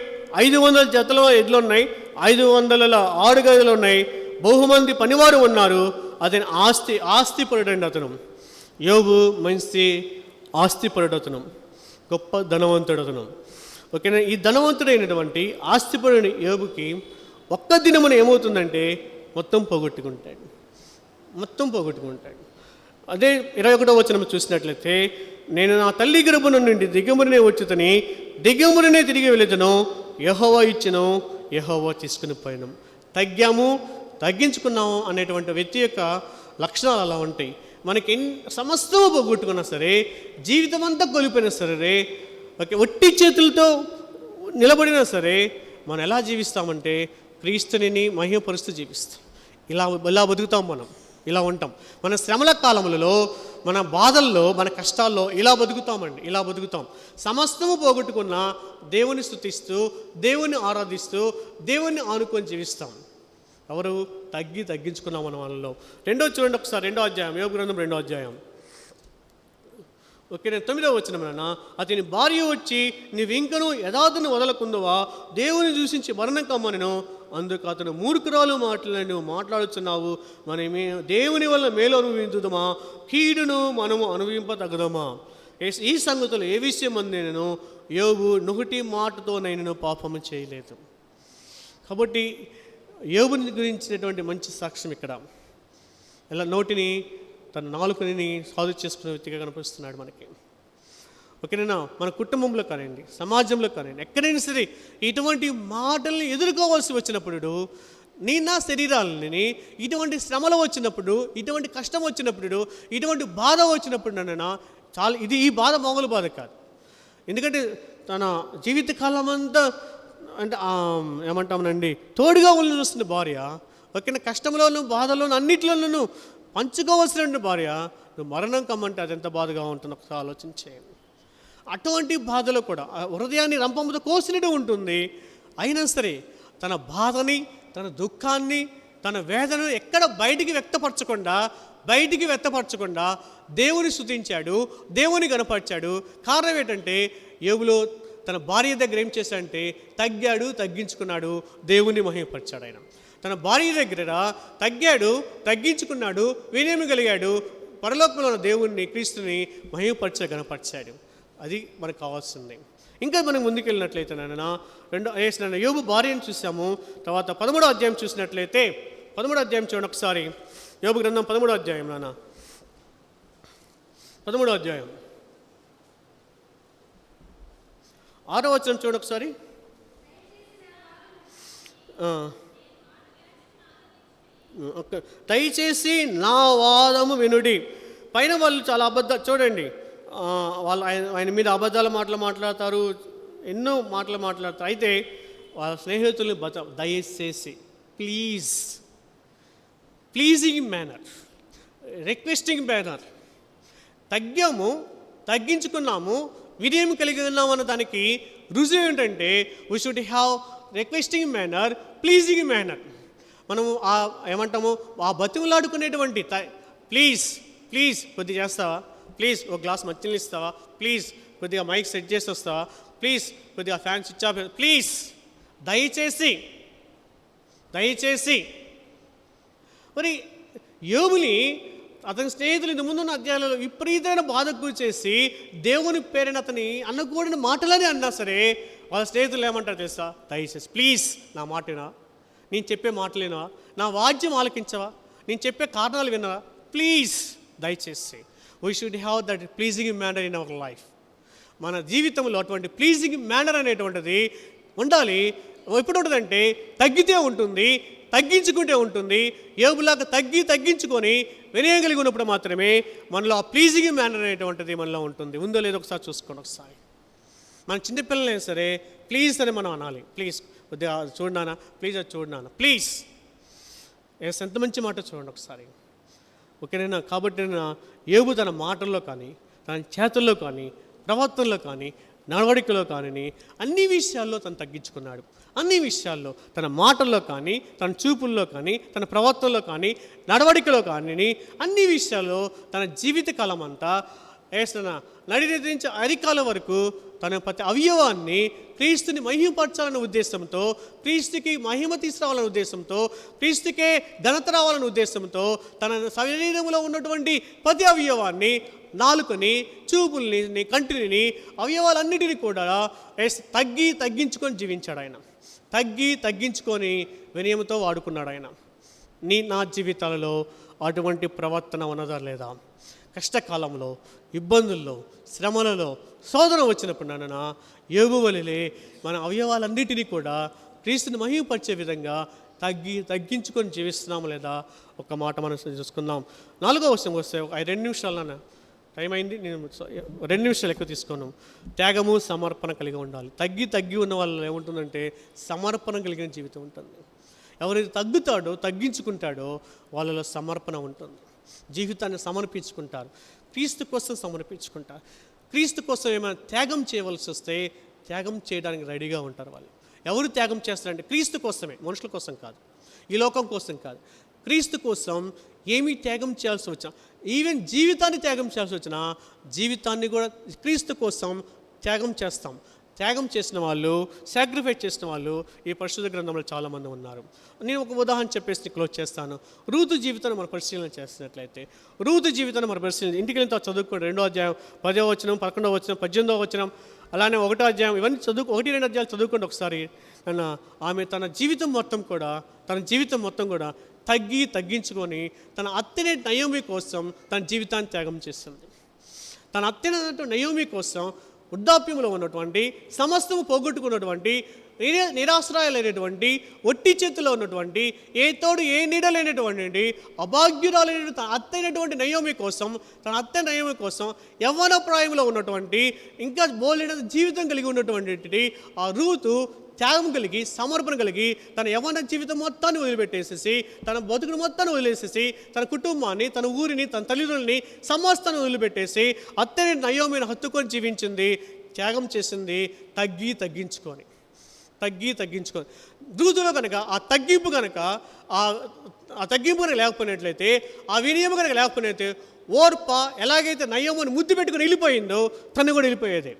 500 జతల ఎడ్లు ఉన్నాయి, 500 ఆడుగదులు ఉన్నాయి, బహుమంది పనివారు ఉన్నారు. అతని ఆస్తిపరుడండి అతను. యోబు మంచి ఆస్తిపరుడు అతను, గొప్ప ధనవంతుడు అతను. ఓకేనా? ఈ ధనవంతుడైనటువంటి ఆస్తిపరుడు యోబుకి ఒక్క దినమున ఏమవుతుందంటే మొత్తం పోగొట్టుకుంటాడు. అదే 21వ వచనం చూసినట్లయితే, నేను నా తల్లి గర్భం నుండి దిగమునే వచ్చుతని, దిగమునే తిరిగి వెళుతును, యెహోవా ఇచ్చెను, యెహోవా తీసుకుని పోయినాం. తగ్గించుకున్నాము అనేటువంటి వ్యక్తి యొక్క లక్షణాలు అలా ఉంటాయి. మనకి సమస్తము పోగొట్టుకున్నా సరే, జీవితం అంతా కోల్పోయినా సరే, ఒట్టి చేతులతో నిలబడినా సరే, మనం ఎలా జీవిస్తామంటే క్రీస్తుని మహిమపరుస్తూ జీవిస్తాం. ఇలా బతుకుతాం, మనం ఇలా ఉంటాం. మన శ్రమల కాలములలో, మన బాధల్లో, మన కష్టాల్లో ఇలా బతుకుతాం. సమస్తము పోగొట్టుకున్న దేవుని స్తుతిస్తూ, దేవుని ఆరాధిస్తూ, దేవుని ఆనుకొని జీవిస్తాం. ఎవరు? తగ్గించుకున్నాం మన వాళ్ళలో. చూడండి ఒకసారి 2వ అధ్యాయం, యోబు గ్రంథం 2వ అధ్యాయం. ఓకే, 9వ వచనం, అతని భార్య వచ్చి, నీవు ఇంకను యథార్థను వదలకుందువా, దేవుని దూషించి మరణం కమ్మనెను, అందుకు అతను మూర్ఖురాలు మాటలను నువ్వు మాట్లాడుచున్నావు, మనమే దేవుని వల్ల మేలు అనుభవించుదమా, కీడును మనము అనుభవింపతగదమా. ఈ సంగతులు ఏ విషయం నేను యోబు నొకటి మాటతో నేను పాపము చేయలేదు. కాబట్టి యోబుని గురించినటువంటి మంచి సాక్ష్యం ఇక్కడ. ఇలా నోటిని, తన నాలుకని సాధు చేసుకునే వ్యక్తిగా కనిపిస్తున్నాడు మనకి. ఓకేనా? మన కుటుంబంలో కానివ్వండి, సమాజంలో కానివ్వండి, ఎక్కడైనా సరే ఇటువంటి మాటల్ని ఎదుర్కోవాల్సి వచ్చినప్పుడు, నా శరీరాలని ఇటువంటి శ్రమలు వచ్చినప్పుడు, ఇటువంటి కష్టం వచ్చినప్పుడు, ఇటువంటి బాధ వచ్చినప్పుడు ఈ బాధ మామూలు బాధ కాదు. ఎందుకంటే తన జీవితకాలం అంతా అంటే ఏమంటామనండి, తోడుగా చూస్తున్న భార్య, ఓకేనా, కష్టంలోనూ బాధలోనూ అన్నిట్లోనూ పంచుకోవాల్సిన భార్య, నువ్వు మరణం కమ్మంటే అది ఎంత బాధగా ఉంటుందో ఒకసారి ఆలోచించేయండి. అటువంటి బాధలో కూడా హృదయాన్ని రంపంతో కోసినట్టు ఉంటుంది. అయినా సరే తన బాధని, తన దుఃఖాన్ని, తన వేదనను ఎక్కడ బయటికి వ్యక్తపరచకుండా దేవుని స్తుతించాడు, దేవుని గణపరిచాడు. కారణం ఏంటంటే యోబులో తన భార్య దగ్గర ఏం చేశాడంటే తగ్గించుకున్నాడు, దేవుని మహిమపరిచాడు. ఆయన తన భార్య దగ్గర తగ్గించుకున్నాడు, వినయం కలిగాడు, పరలోకంలో ఉన్న దేవుణ్ణి, క్రీస్తుని గణపరిచాడు. అది మనకు కావాల్సింది. ఇంకా మనం ముందుకెళ్ళినట్లయితే నాన్న యోబు భార్యను చూసాము. తర్వాత 13వ అధ్యాయం చూసినట్లయితే, 13వ అధ్యాయం చూడండి ఒకసారి. యోబు గ్రంథం 13వ అధ్యాయం నాన్న, 13వ అధ్యాయం 6వ వచనం చూడండి ఒకసారి. దయచేసి నా వాదము వినుడి. పైన వాళ్ళు చాలా అబద్ధాలు చూడండి, వాళ్ళు ఆయన మీద అబద్ధాల మాటలు మాట్లాడతారు, ఎన్నో మాటలు మాట్లాడతారు. అయితే వాళ్ళ స్నేహితుల్ని దయచేసి ప్లీజింగ్ మేనర్, రిక్వెస్టింగ్ మేనర్, తగ్గించుకున్నాము, వినయం కలిగి ఉన్నాము అన్న దానికి రుజువు ఏంటంటే we should have requesting manner, pleasing manner. మనము ఏమంటాము, ఆ బతిమలాడుకునేటువంటి ప్లీజ్ కొద్దిగా చేస్తావా, ప్లీజ్ ఒక గ్లాస్ మంచినీళ్ళు ఇస్తావా, ప్లీజ్ కొద్దిగా మైక్ సెట్ చేసి వస్తావా, ప్లీజ్ కొద్దిగా ఫ్యాన్ స్విచ్ ఆఫ్, ప్లీజ్ దయచేసి. మరి యోబుని అతని స్నేహితులు ఇంత ముందున్న అధ్యాయాలలో విపరీతమైన బాధకు చేసి దేవుని పేరుని అతని అనకూడని మాటలని అన్నా సరే వాళ్ళ స్నేహితులు ఏమంటారు తెలుసా, దయచేసి ప్లీజ్ నా మాట వినా, నేను చెప్పే మాటలేనా, నా వాద్యం ఆలకించవా, నేను చెప్పే కారణాలు వినవా, ప్లీజ్ దయచేసి. We should have that pleasing manner in our life. మన జీవితంలో అటువంటి ప్లీజింగ్ మేనర్ అనేటువంటిది ఉండాలి. ఎప్పుడు ఉంటుందంటే తగ్గితే ఉంటుంది, తగ్గించుకుంటే ఉంటుంది. యోబులాగా తగ్గించుకొని వినయం కలిగి ఉన్నప్పుడు మాత్రమే మనలో ఆ ప్లీజింగ్ మేనర్ అనేటువంటిది మనలో ఉంటుంది. ఉందో లేదో ఒకసారి చూసుకోండి. ఒకసారి మన చిన్నపిల్లలైనా సరే ప్లీజ్ అని మనం అనాలి. ప్లీజ్ కొద్దిగా చూడనా, ప్లీజ్ అది చూడనా, ప్లీజ్. ఎంత మంచి మాట చూడండి ఒకసారి, ఓకేనైనా. కాబట్టి యోబు తన మాటల్లో కానీ, తన చేతుల్లో కానీ, ప్రవర్తనలో కానీ, నడవడికలో కానీ అన్ని విషయాల్లో తను తగ్గించుకున్నాడు. అన్ని విషయాల్లో తన మాటల్లో కానీ, తన చూపుల్లో కానీ, తన ప్రవర్తనలో కానీ, నడవడికలో కానీ అన్ని విషయాల్లో తన జీవితకాలం అంతా నడిరేతి నుంచి అరికాల వరకు తన ప్రతి అవయవాన్ని క్రీస్తుని మహిమపరచాలనే ఉద్దేశంతో, క్రీస్తుకి మహిమ తీసుకురావాలనే ఉద్దేశంతో, క్రీస్తుకే ఘనత రావాలనే ఉద్దేశంతో తన శరీరంలో ఉన్నటువంటి ప్రతి అవయవాన్ని, నాలుకని, చూపుల్ని, కంటిని, అవయవాలన్నిటినీ కూడా తగ్గించుకొని జీవించాడు ఆయన. తగ్గించుకొని వినయంతో వాడుకున్నాడు ఆయన. నా జీవితాలలో అటువంటి ప్రవర్తన ఉన్నదా లేదా? కష్టకాలంలో, ఇబ్బందుల్లో, శ్రమలలో, శోధన వచ్చినప్పుడు నాన్న యోబు వలె మన అవయవాలన్నిటినీ కూడా క్రీస్తుని మహిమపరిచే విధంగా తగ్గించుకొని జీవిస్తున్నాము లేదా? ఒక మాట మనం చూసుకుందాం. 4వ వచనం వస్తే 2 నిమిషాలన్నా టైం అయింది, నేను 2 నిమిషాలు ఎక్కువ తీసుకున్నాం. త్యాగము, సమర్పణ కలిగి ఉండాలి. తగ్గి ఉన్న వాళ్ళు ఏముంటుందంటే సమర్పణ కలిగిన జీవితం ఉంటుంది. ఎవరైతే తగ్గించుకుంటాడో వాళ్ళలో సమర్పణ ఉంటుంది. జీవితాన్ని సమర్పించుకుంటారు, క్రీస్తు కోసం సమర్పించుకుంటారు. క్రీస్తు కోసం ఏమైనా త్యాగం చేయవలసి వస్తే త్యాగం చేయడానికి రెడీగా ఉంటారు వాళ్ళు. ఎవరు త్యాగం చేస్తారంటే క్రీస్తు కోసమే, మనుషుల కోసం కాదు, ఈ లోకం కోసం కాదు. క్రీస్తు కోసం ఏమీ త్యాగం చేయాల్సి వచ్చినా, ఈవెన్ జీవితాన్ని త్యాగం చేయాల్సి వచ్చినా జీవితాన్ని కూడా క్రీస్తు కోసం త్యాగం చేస్తాం. త్యాగం చేసిన వాళ్ళు, సాక్రిఫైస్ చేసిన వాళ్ళు ఈ పరిశుద్ధ గ్రంథంలో చాలామంది ఉన్నారు. నేను ఒక ఉదాహరణ చెప్పేసి క్లోజ్ చేస్తాను. రూతు జీవితాన్ని మనం పరిశీలన చేస్తున్నట్లయితే, రూతు జీవితాన్ని మనం పరిశీలన ఇంటికి వెళ్తే చదువుకోండి. 2వ అధ్యాయం 10వ వచనం, 11వ వచనం, 18వ వచనం, అలానే 1వ అధ్యాయం, ఇవన్నీ 1-2 అధ్యాయాలు చదువుకోండి ఒకసారి. ఆమె తన జీవితం మొత్తం కూడా తగ్గించుకొని తన అత్తనే నయోమి కోసం తన జీవితాన్ని త్యాగం చేస్తుంది. తన అత్తనే నయోమి కోసం వృద్ధాప్యంలో ఉన్నటువంటి, సమస్తము పోగొట్టుకున్నటువంటి, నిరాశ్రయాలైనటువంటి, ఒట్టి చేతిలో ఉన్నటువంటి, ఏ తోడు ఏ నీడలేనటువంటి అభాగ్యురాలైన తన అత్తైనటువంటి నయోమి కోసం యవ్వన ప్రాయంలో ఉన్నటువంటి, ఇంకా బోలెడ జీవితం కలిగి ఉన్నటువంటి ఆ రూతు త్యాగం కలిగి, సమర్పణ కలిగి తన యవ్వన జీవితం మొత్తాన్ని వదిలిపెట్టేసేసి, తన బతుకును మొత్తాన్ని వదిలేసేసి, తన కుటుంబాన్ని, తన ఊరిని, తన తల్లిదండ్రులని సమస్తాన్ని వదిలిపెట్టేసి అత్తని నయోమిని హత్తుకొని జీవించింది, త్యాగం చేసింది. తగ్గించుకొని రూతులో కనుక ఆ తగ్గింపు కనుక లేకపోయినట్లయితే, ఆ వినియమం కనుక లేకపోయినట్లయితే, ఓర్ప ఎలాగైతే నయోమిని ముద్దు పెట్టుకుని వెళ్ళిపోయిందో తను కూడా వెళ్ళిపోయేది.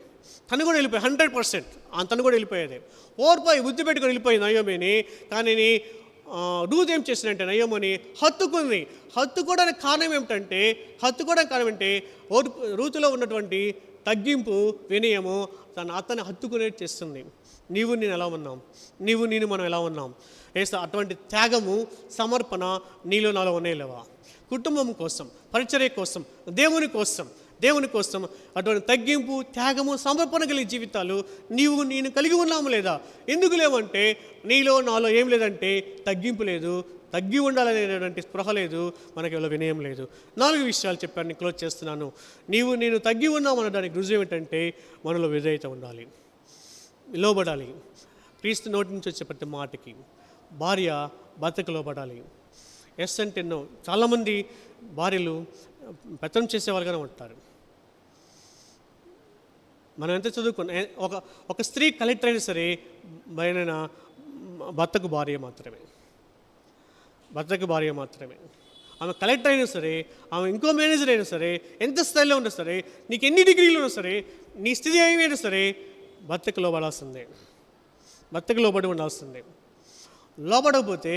100% తను కూడా వెళ్ళిపోయేది. ఓర్పై బుద్ధి పెట్టుకొని వెళ్ళిపోయింది నయోమిని. కానీ రూతు ఏం చేసిందంటే నయోమిని హత్తుకోవడానికి కారణం ఏమిటంటే రూతులో ఉన్నటువంటి తగ్గింపు, వినయము తన అతన్ని హత్తుకునేది చేస్తుంది. నీవు నేను మనం ఎలా ఉన్నాం? అటువంటి త్యాగము, సమర్పణ నీలో నాలో ఉన్నాయలేవా? కుటుంబం కోసం, పరిచర్య కోసం, దేవుని కోసం, దేవుని కోసం అటువంటి తగ్గింపు, త్యాగము, సమర్పణ కలిగే జీవితాలు నేను కలిగి ఉన్నాము లేదా? ఎందుకు లేవంటే నీలో నాలో ఏం లేదంటే తగ్గింపు లేదు, తగ్గి ఉండాలనేటువంటి స్పృహ లేదు, మనకి ఎవరో వినయం లేదు. 4 విషయాలు చెప్పాను, నేను క్లోజ్ చేస్తున్నాను. నేను తగ్గి ఉన్నామనడానికి రుజువు ఏమిటంటే మనలో విధేయత ఉండాలి, లోబడాలి. క్రీస్తు నోటి నుంచి వచ్చే ప్రతి మాటకి భార్య భర్తకు లోబడాలి. ఎస్ అంటే నో. చాలామంది భార్యలు పెత్తనం చేసేవాళ్ళుగానే ఉంటారు. మనం ఎంత చదువుకున్నా, ఒక స్త్రీ కలెక్టర్ అయినా సరే బయన భర్తకు భార్య మాత్రమే, భర్తకు భార్య మాత్రమే. ఆమె కలెక్టర్ అయినా సరే, ఆమె ఇంకో మేనేజర్ అయినా సరే, ఎంత స్థాయిలో ఉన్నా సరే, నీకు ఎన్ని డిగ్రీలు ఉన్నా సరే, నీ స్థితి ఏమైనా సరే భర్తకు లోబడాల్సిందే, భర్తకు లోబడి ఉండాల్సిందే. లోబడకపోతే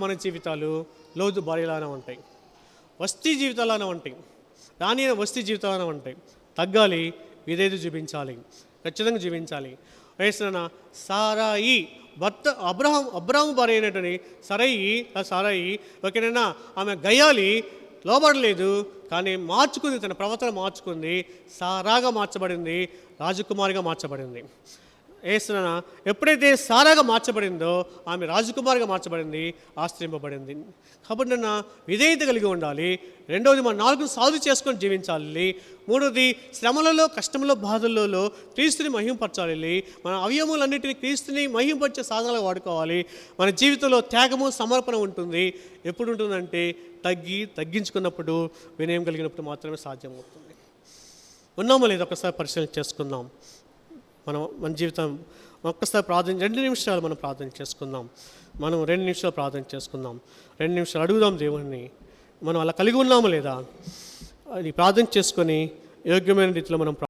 మన జీవితాలు లోతు భార్యలానే ఉంటాయి, వస్తీ జీవితాలానే ఉంటాయి, రాని వస్తీ జీవితాలానే ఉంటాయి. తగ్గాలి, విధేయత చూపించాలి, ఖచ్చితంగా జీవించాలి. వేసిన సారాయి భర్త అబ్రాహాము భార్య అయినటువంటి సారాయి ఓకేనైనా, ఆమె గయ్యాలి, లోబడలేదు, కానీ మార్చుకుంది, తన ప్రవర్తన మార్చుకుంది, సారాగా మార్చబడింది, రాజకుమారిగా మార్చబడింది. ఏసున ఎప్పుడైతే సారాగా మార్చబడిందో ఆమె రాజకుమారిగా మార్చబడింది, ఆశ్రయింపబడింది. కాబట్టి నన్న విధేయత కలిగి ఉండాలి. రెండవది, మన 4 సాధు చేసుకొని జీవించాలి. మూడవది, శ్రమలలో, కష్టంలో, బాధల్లో క్రీస్తుని మహింపరచాలి. మన అవయములన్నింటినీ క్రీస్తుని మహింపరిచే సాధనలు వాడుకోవాలి. మన జీవితంలో త్యాగము, సమర్పణ ఉంటుంది. ఎప్పుడు ఉంటుందంటే తగ్గించుకున్నప్పుడు, వినయం కలిగినప్పుడు మాత్రమే సాధ్యమవుతుంది. ఉన్నామో లేదో ఒకసారి పరిశీలన చేసుకుందాం. మన జీవితం ఒక్కసారి 2 నిమిషాలు మనం ప్రార్థన చేసుకుందాం. 2 నిమిషాలు ప్రార్థన చేసుకుందాం. 2 నిమిషాలు అడుగుదాం దేవుణ్ణి, మనం అలా కలిగి ఉన్నామో లేదా అది ప్రార్థన చేసుకొని యోగ్యమైన రీతిలో మనం